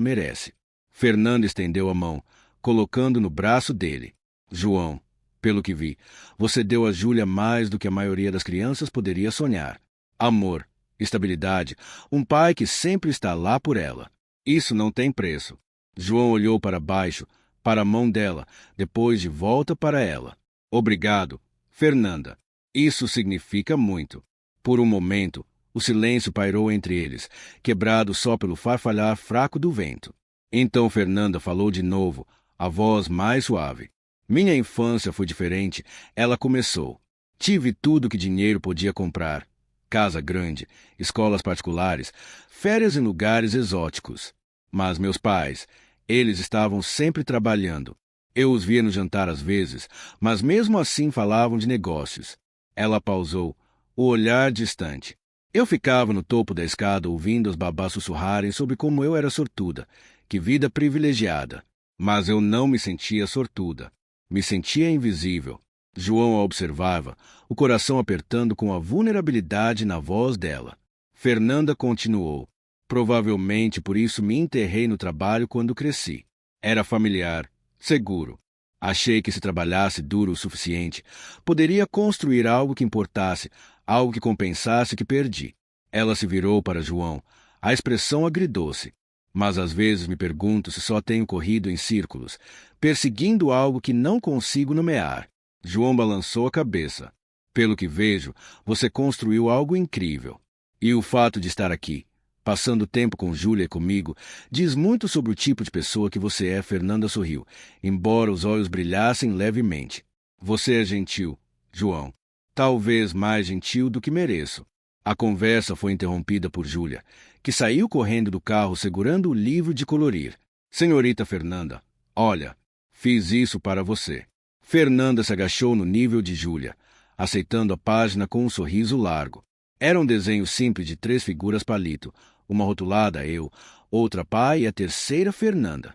merece. Fernando estendeu a mão, colocando no braço dele. João, pelo que vi, você deu a Júlia mais do que a maioria das crianças poderia sonhar. Amor, estabilidade, um pai que sempre está lá por ela. Isso não tem preço. João olhou para baixo, para a mão dela, depois de volta para ela. Obrigado, Fernanda. Isso significa muito. Por um momento, o silêncio pairou entre eles, quebrado só pelo farfalhar fraco do vento. Então Fernanda falou de novo, a voz mais suave. Minha infância foi diferente, ela começou. Tive tudo que dinheiro podia comprar. Casa grande, escolas particulares, férias em lugares exóticos. Mas meus pais, eles estavam sempre trabalhando. Eu os via no jantar às vezes, mas mesmo assim falavam de negócios. Ela pausou, o olhar distante. Eu ficava no topo da escada ouvindo os babás sussurrarem sobre como eu era sortuda. Que vida privilegiada. Mas eu não me sentia sortuda. Me sentia invisível. João a observava, o coração apertando com a vulnerabilidade na voz dela. Fernanda continuou. Provavelmente por isso me enterrei no trabalho quando cresci. Era familiar, seguro. Achei que se trabalhasse duro o suficiente, poderia construir algo que importasse, algo que compensasse o que perdi. Ela se virou para João. A expressão agridoce. Mas às vezes me pergunto se só tenho corrido em círculos, perseguindo algo que não consigo nomear. João balançou a cabeça. Pelo que vejo, você construiu algo incrível. E o fato de estar aqui, passando tempo com Júlia e comigo, diz muito sobre o tipo de pessoa que você é. Fernanda sorriu, embora os olhos brilhassem levemente. Você é gentil, João. Talvez mais gentil do que mereço. A conversa foi interrompida por Júlia, que saiu correndo do carro segurando o livro de colorir. Senhorita Fernanda, olha, fiz isso para você. Fernanda se agachou no nível de Júlia, aceitando a página com um sorriso largo. Era um desenho simples de 3 figuras palito, uma rotulada eu, outra pai e a terceira Fernanda.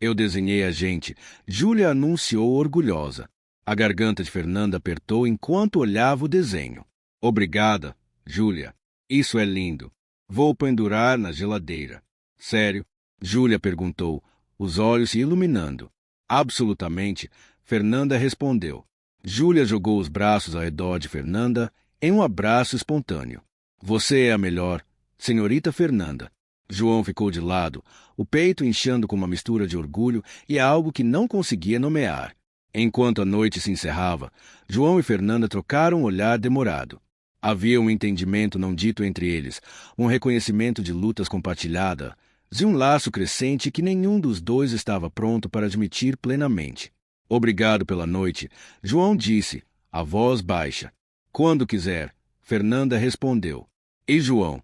Eu desenhei a gente, Júlia anunciou orgulhosa. A garganta de Fernanda apertou enquanto olhava o desenho. Obrigada, Júlia. Isso é lindo. Vou pendurar na geladeira. Sério? Júlia perguntou, os olhos se iluminando. Absolutamente, Fernanda respondeu. Júlia jogou os braços ao redor de Fernanda em um abraço espontâneo. Você é a melhor, senhorita Fernanda. João ficou de lado, o peito inchando com uma mistura de orgulho e algo que não conseguia nomear. Enquanto a noite se encerrava, João e Fernanda trocaram um olhar demorado. Havia um entendimento não dito entre eles, um reconhecimento de lutas compartilhadas e um laço crescente que nenhum dos dois estava pronto para admitir plenamente. Obrigado pela noite, João disse, a voz baixa. Quando quiser, Fernanda respondeu. E João,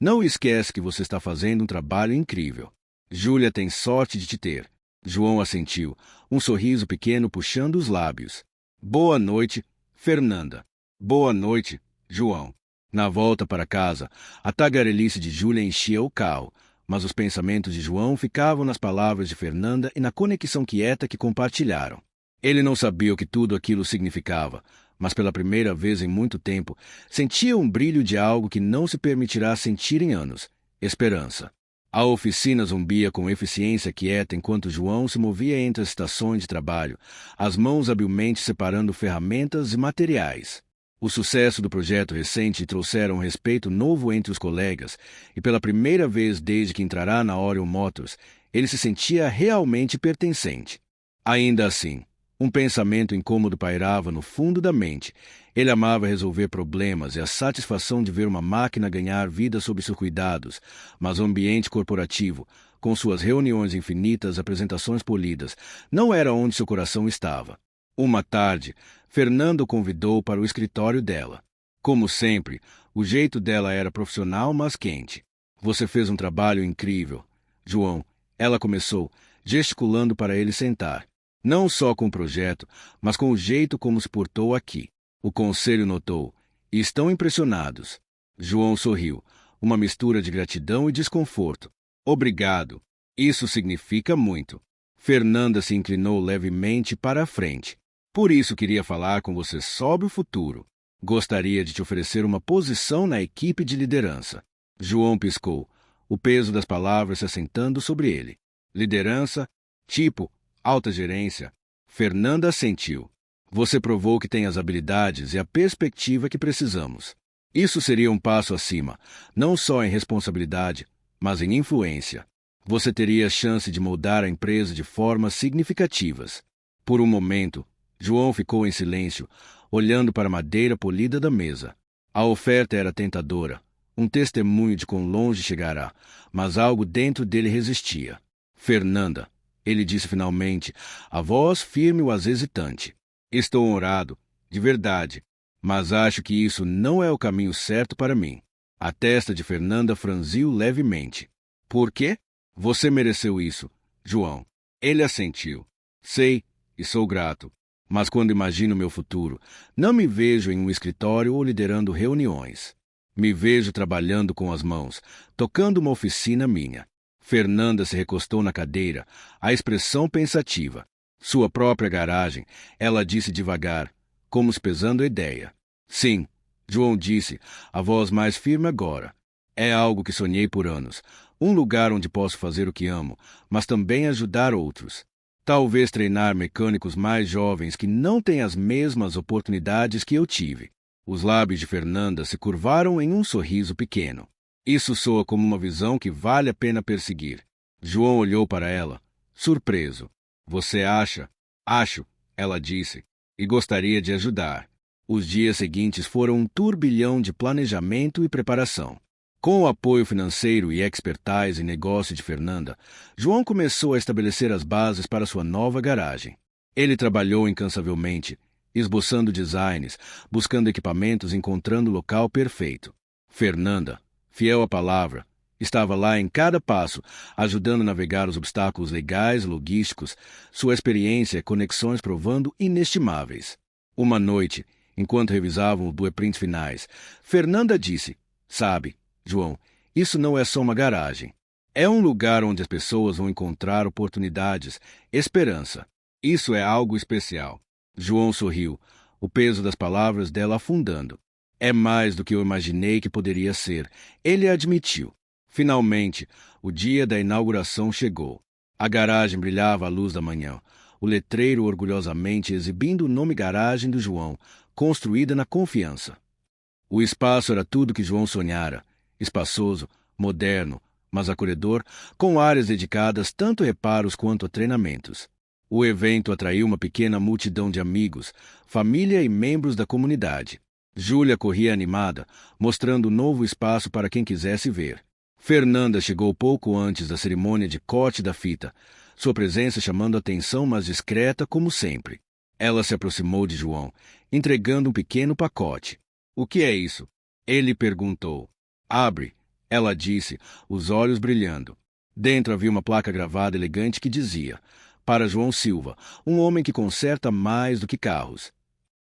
não esquece que você está fazendo um trabalho incrível. Júlia tem sorte de te ter. João assentiu, um sorriso pequeno puxando os lábios. Boa noite, Fernanda. Boa noite, João. Na volta para casa, a tagarelice de Júlia enchia o carro, mas os pensamentos de João ficavam nas palavras de Fernanda e na conexão quieta que compartilharam. Ele não sabia o que tudo aquilo significava, mas pela primeira vez em muito tempo, sentia um brilho de algo que não se permitirá sentir em anos: esperança. A oficina zumbia com eficiência quieta enquanto João se movia entre as estações de trabalho, as mãos habilmente separando ferramentas e materiais. O sucesso do projeto recente trouxera um respeito novo entre os colegas, e pela primeira vez desde que entrará na Orion Motors, ele se sentia realmente pertencente. Ainda assim, um pensamento incômodo pairava no fundo da mente. Ele amava resolver problemas e a satisfação de ver uma máquina ganhar vida sob seus cuidados, mas o ambiente corporativo, com suas reuniões infinitas e apresentações polidas, não era onde seu coração estava. Uma tarde, Fernando o convidou para o escritório dela. Como sempre, o jeito dela era profissional, mas quente. Você fez um trabalho incrível, João. Ela começou, gesticulando para ele sentar. Não só com o projeto, mas com o jeito como se portou aqui. O conselho notou. E estão impressionados. João sorriu, uma mistura de gratidão e desconforto. Obrigado. Isso significa muito. Fernanda se inclinou levemente para a frente. Por isso queria falar com você sobre o futuro. Gostaria de te oferecer uma posição na equipe de liderança. João piscou, o peso das palavras se assentando sobre ele. Liderança? Tipo, alta gerência? Fernanda assentiu. Você provou que tem as habilidades e a perspectiva que precisamos. Isso seria um passo acima, não só em responsabilidade, mas em influência. Você teria a chance de moldar a empresa de formas significativas. Por um momento, João ficou em silêncio, olhando para a madeira polida da mesa. A oferta era tentadora, um testemunho de quão longe chegará, mas algo dentro dele resistia. Fernanda, ele disse finalmente, a voz firme e hesitante. Estou honrado, de verdade, mas acho que isso não é o caminho certo para mim. A testa de Fernanda franziu levemente. Por quê? Você mereceu isso, João. Ele assentiu. Sei, e sou grato. Mas quando imagino meu futuro, não me vejo em um escritório ou liderando reuniões. Me vejo trabalhando com as mãos, tocando uma oficina minha. Fernanda se recostou na cadeira, a expressão pensativa. Sua própria garagem, ela disse devagar, como se pesando a ideia. Sim, João disse, a voz mais firme agora. É algo que sonhei por anos. Um lugar onde posso fazer o que amo, mas também ajudar outros. Talvez treinar mecânicos mais jovens que não têm as mesmas oportunidades que eu tive. Os lábios de Fernanda se curvaram em um sorriso pequeno. Isso soa como uma visão que vale a pena perseguir. João olhou para ela, surpreso. Você acha? Acho, ela disse, e gostaria de ajudar. Os dias seguintes foram um turbilhão de planejamento e preparação. Com o apoio financeiro e expertise em negócio de Fernanda, João começou a estabelecer as bases para sua nova garagem. Ele trabalhou incansavelmente, esboçando designs, buscando equipamentos e encontrando o local perfeito. Fernanda, fiel à palavra, estava lá em cada passo, ajudando a navegar os obstáculos legais e logísticos, sua experiência e conexões provando inestimáveis. Uma noite, enquanto revisavam os blueprints finais, Fernanda disse, sabe, João, isso não é só uma garagem. É um lugar onde as pessoas vão encontrar oportunidades, esperança. Isso é algo especial. João sorriu, o peso das palavras dela afundando. É mais do que eu imaginei que poderia ser, ele admitiu. Finalmente, o dia da inauguração chegou. A garagem brilhava à luz da manhã, o letreiro orgulhosamente exibindo o nome Garagem do João, construída na confiança. O espaço era tudo que João sonhara, espaçoso, moderno, mas acolhedor, com áreas dedicadas tanto a reparos quanto a treinamentos. O evento atraiu uma pequena multidão de amigos, família e membros da comunidade. Júlia corria animada, mostrando o novo espaço para quem quisesse ver. Fernanda chegou pouco antes da cerimônia de corte da fita, sua presença chamando a atenção, mas discreta como sempre. Ela se aproximou de João, entregando um pequeno pacote. "O que é isso?" Ele perguntou. "Abre", ela disse, os olhos brilhando. Dentro havia uma placa gravada elegante que dizia: "Para João Silva, um homem que conserta mais do que carros."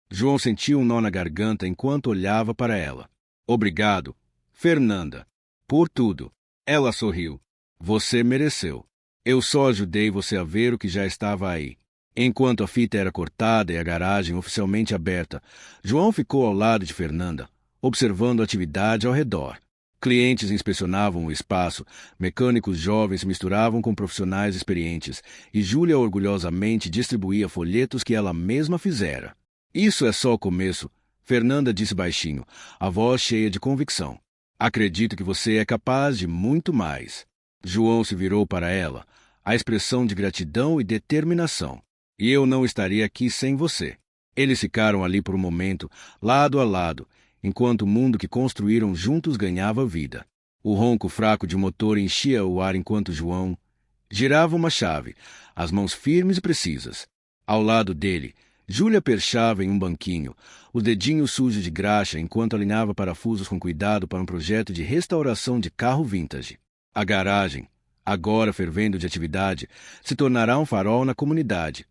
João sentiu um nó na garganta enquanto olhava para ela. "Obrigado, Fernanda, por tudo." Ela sorriu. "Você mereceu. Eu só ajudei você a ver o que já estava aí." Enquanto a fita era cortada e a garagem oficialmente aberta, João ficou ao lado de Fernanda, observando a atividade ao redor. Clientes inspecionavam o espaço, mecânicos jovens se misturavam com profissionais experientes, e Júlia orgulhosamente distribuía folhetos que ela mesma fizera. "Isso é só o começo", Fernanda disse baixinho, a voz cheia de convicção. "Acredito que você é capaz de muito mais." João se virou para ela, a expressão de gratidão e determinação. "E eu não estaria aqui sem você." Eles ficaram ali por um momento, lado a lado, enquanto o mundo que construíram juntos ganhava vida. O ronco fraco de um motor enchia o ar enquanto João girava uma chave, as mãos firmes e precisas. Ao lado dele, Júlia perchava em um banquinho, os dedinhos sujos de graxa enquanto alinhava parafusos com cuidado para um projeto de restauração de carro vintage. A garagem, agora fervendo de atividade, se tornará um farol na comunidade.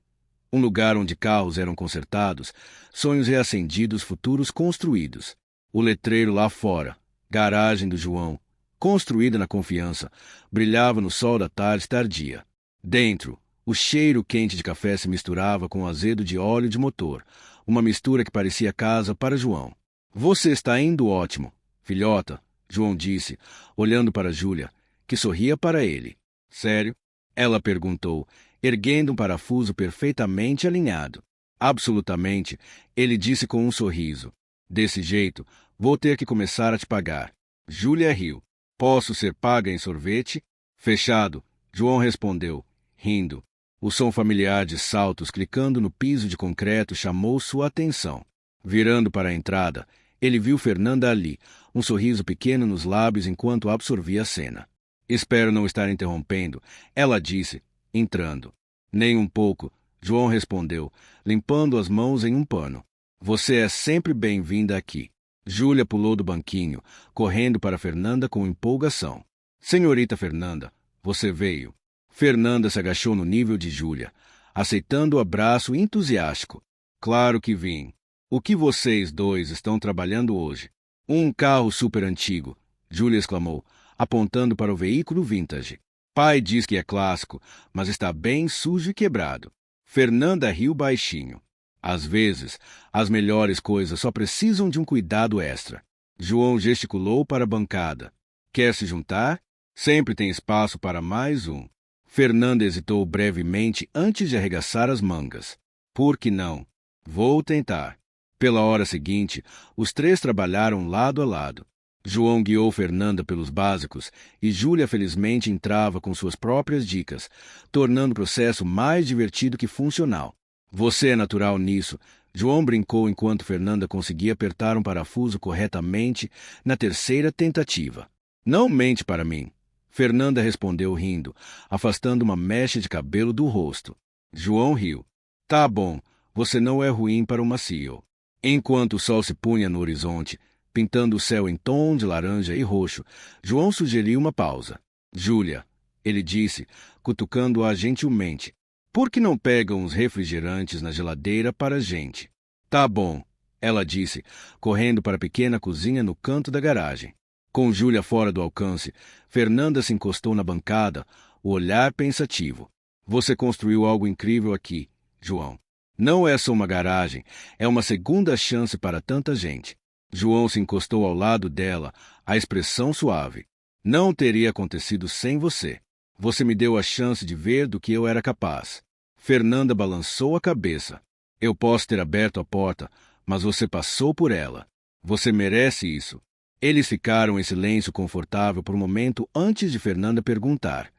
Um lugar onde carros eram consertados, sonhos reacendidos, futuros construídos. O letreiro lá fora, Garagem do João, construída na confiança, brilhava no sol da tarde tardia. Dentro, o cheiro quente de café se misturava com o azedo de óleo de motor, uma mistura que parecia casa para João. "Você está indo ótimo, filhota", João disse, olhando para Júlia, que sorria para ele. "Sério?" ela perguntou, erguendo um parafuso perfeitamente alinhado. "Absolutamente", ele disse com um sorriso. "Desse jeito, vou ter que começar a te pagar." Júlia riu. "Posso ser paga em sorvete?" "Fechado", João respondeu, rindo. O som familiar de saltos clicando no piso de concreto chamou sua atenção. Virando para a entrada, ele viu Fernanda ali, um sorriso pequeno nos lábios enquanto absorvia a cena. "Espero não estar interrompendo", ela disse, entrando. "Nem um pouco", João respondeu, limpando as mãos em um pano. "Você é sempre bem-vinda aqui." Júlia pulou do banquinho, correndo para Fernanda com empolgação. "Senhorita Fernanda, você veio." Fernanda se agachou no nível de Júlia, aceitando o abraço entusiástico. "Claro que vim. O que vocês dois estão trabalhando hoje?" "Um carro super antigo", Júlia exclamou, apontando para o veículo vintage. "Pai diz que é clássico, mas está bem sujo e quebrado." Fernanda riu baixinho. "Às vezes, as melhores coisas só precisam de um cuidado extra." João gesticulou para a bancada. "Quer se juntar? Sempre tem espaço para mais um." Fernanda hesitou brevemente antes de arregaçar as mangas. "Por que não? Vou tentar." Pela hora seguinte, os três trabalharam lado a lado. João guiou Fernanda pelos básicos e Júlia felizmente entrava com suas próprias dicas, tornando o processo mais divertido que funcional. "Você é natural nisso", João brincou enquanto Fernanda conseguia apertar um parafuso corretamente na terceira tentativa. "Não mente para mim", Fernanda respondeu rindo, afastando uma mecha de cabelo do rosto. João riu. "Tá bom, você não é ruim para uma CEO." Enquanto o sol se punha no horizonte, pintando o céu em tom de laranja e roxo, João sugeriu uma pausa. "Júlia", ele disse, cutucando-a gentilmente, "por que não pegam uns refrigerantes na geladeira para a gente?" "Tá bom", ela disse, correndo para a pequena cozinha no canto da garagem. Com Júlia fora do alcance, Fernanda se encostou na bancada, o olhar pensativo. Você construiu algo incrível aqui, João. Não é só uma garagem, é uma segunda chance para tanta gente. João se encostou ao lado dela, a expressão suave. Não teria acontecido sem você. Você me deu a chance de ver do que eu era capaz. Fernanda balançou a cabeça. Eu posso ter aberto a porta, mas você passou por ela. Você merece isso. Eles ficaram em silêncio confortável por um momento antes de Fernanda perguntar.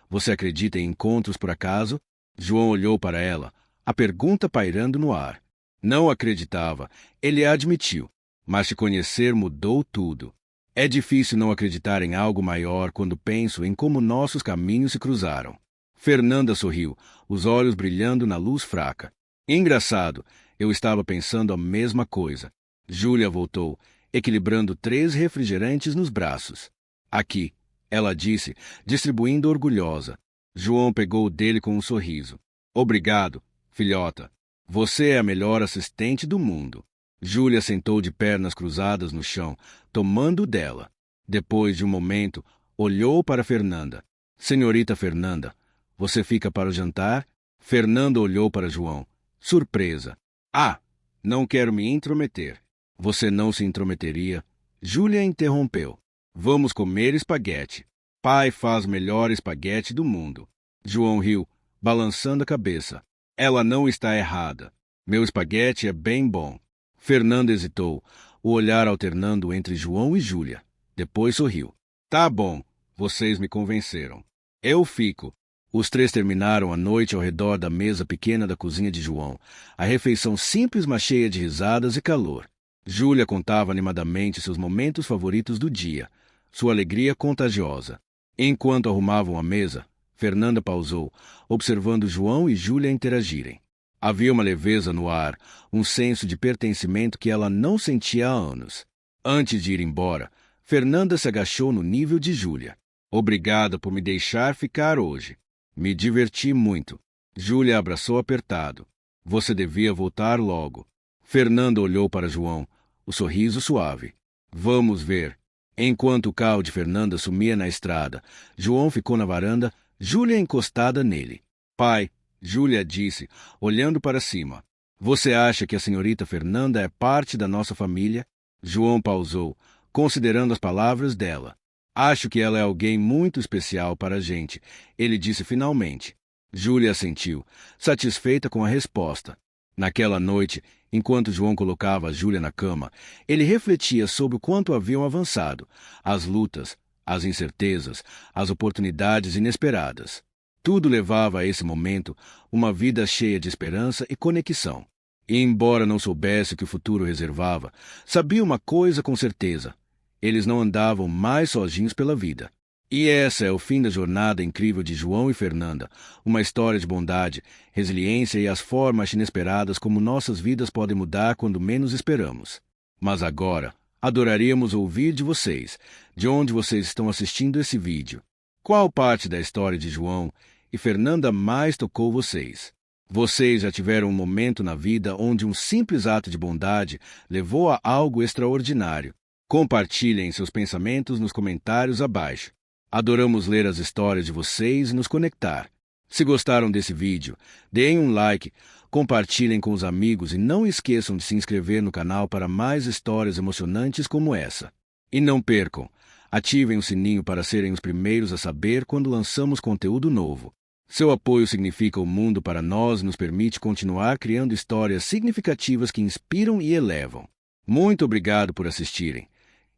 Você acredita em encontros por acaso? João olhou para ela, a pergunta pairando no ar. Não acreditava, ele a admitiu. Mas te conhecer mudou tudo. É difícil não acreditar em algo maior quando penso em como nossos caminhos se cruzaram. Fernanda sorriu, os olhos brilhando na luz fraca. Engraçado, eu estava pensando a mesma coisa. Júlia voltou, equilibrando 3 refrigerantes nos braços. Aqui, ela disse, distribuindo orgulhosa. João pegou o dele com um sorriso. Obrigado, filhota. Você é a melhor assistente do mundo. Júlia sentou de pernas cruzadas no chão, tomando dela. Depois de um momento, olhou para Fernanda. Senhorita Fernanda, você fica para o jantar? Fernanda olhou para João. Surpresa. Ah, não quero me intrometer. Você não se intrometeria? Júlia interrompeu. Vamos comer espaguete. Pai faz o melhor espaguete do mundo. João riu, balançando a cabeça. Ela não está errada. Meu espaguete é bem bom. Fernanda hesitou, o olhar alternando entre João e Júlia. Depois sorriu. Tá bom, vocês me convenceram. Eu fico. Os 3 terminaram a noite ao redor da mesa pequena da cozinha de João. A refeição simples, mas cheia de risadas e calor. Júlia contava animadamente seus momentos favoritos do dia, sua alegria contagiosa. Enquanto arrumavam a mesa, Fernanda pausou, observando João e Júlia interagirem. Havia uma leveza no ar, um senso de pertencimento que ela não sentia há anos. Antes de ir embora, Fernanda se agachou no nível de Júlia. Obrigada por me deixar ficar hoje. Me diverti muito. Júlia abraçou apertado. Você devia voltar logo. Fernanda olhou para João, o sorriso suave. Vamos ver. Enquanto o carro de Fernanda sumia na estrada, João ficou na varanda, Júlia encostada nele. Pai, Júlia disse, olhando para cima. Você acha que a senhorita Fernanda é parte da nossa família? João pausou, considerando as palavras dela. Acho que ela é alguém muito especial para a gente, ele disse finalmente. Júlia assentiu, satisfeita com a resposta. Naquela noite, enquanto João colocava Júlia na cama, ele refletia sobre o quanto haviam avançado, as lutas, as incertezas, as oportunidades inesperadas. Tudo levava a esse momento, uma vida cheia de esperança e conexão. E embora não soubesse o que o futuro reservava, sabia uma coisa com certeza. Eles não andavam mais sozinhos pela vida. E essa é o fim da jornada incrível de João e Fernanda, uma história de bondade, resiliência e as formas inesperadas como nossas vidas podem mudar quando menos esperamos. Mas agora, adoraríamos ouvir de vocês, de onde vocês estão assistindo esse vídeo. Qual parte da história de João e Fernanda mais tocou vocês? Vocês já tiveram um momento na vida onde um simples ato de bondade levou a algo extraordinário. Compartilhem seus pensamentos nos comentários abaixo. Adoramos ler as histórias de vocês e nos conectar. Se gostaram desse vídeo, deem um like, compartilhem com os amigos e não esqueçam de se inscrever no canal para mais histórias emocionantes como essa. E não percam, ativem o sininho para serem os primeiros a saber quando lançamos conteúdo novo. Seu apoio significa o mundo para nós e nos permite continuar criando histórias significativas que inspiram e elevam. Muito obrigado por assistirem.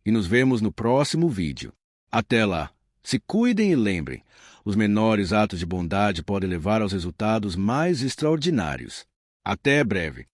E nos vemos no próximo vídeo. Até lá, se cuidem e lembrem, os menores atos de bondade podem levar aos resultados mais extraordinários. Até breve.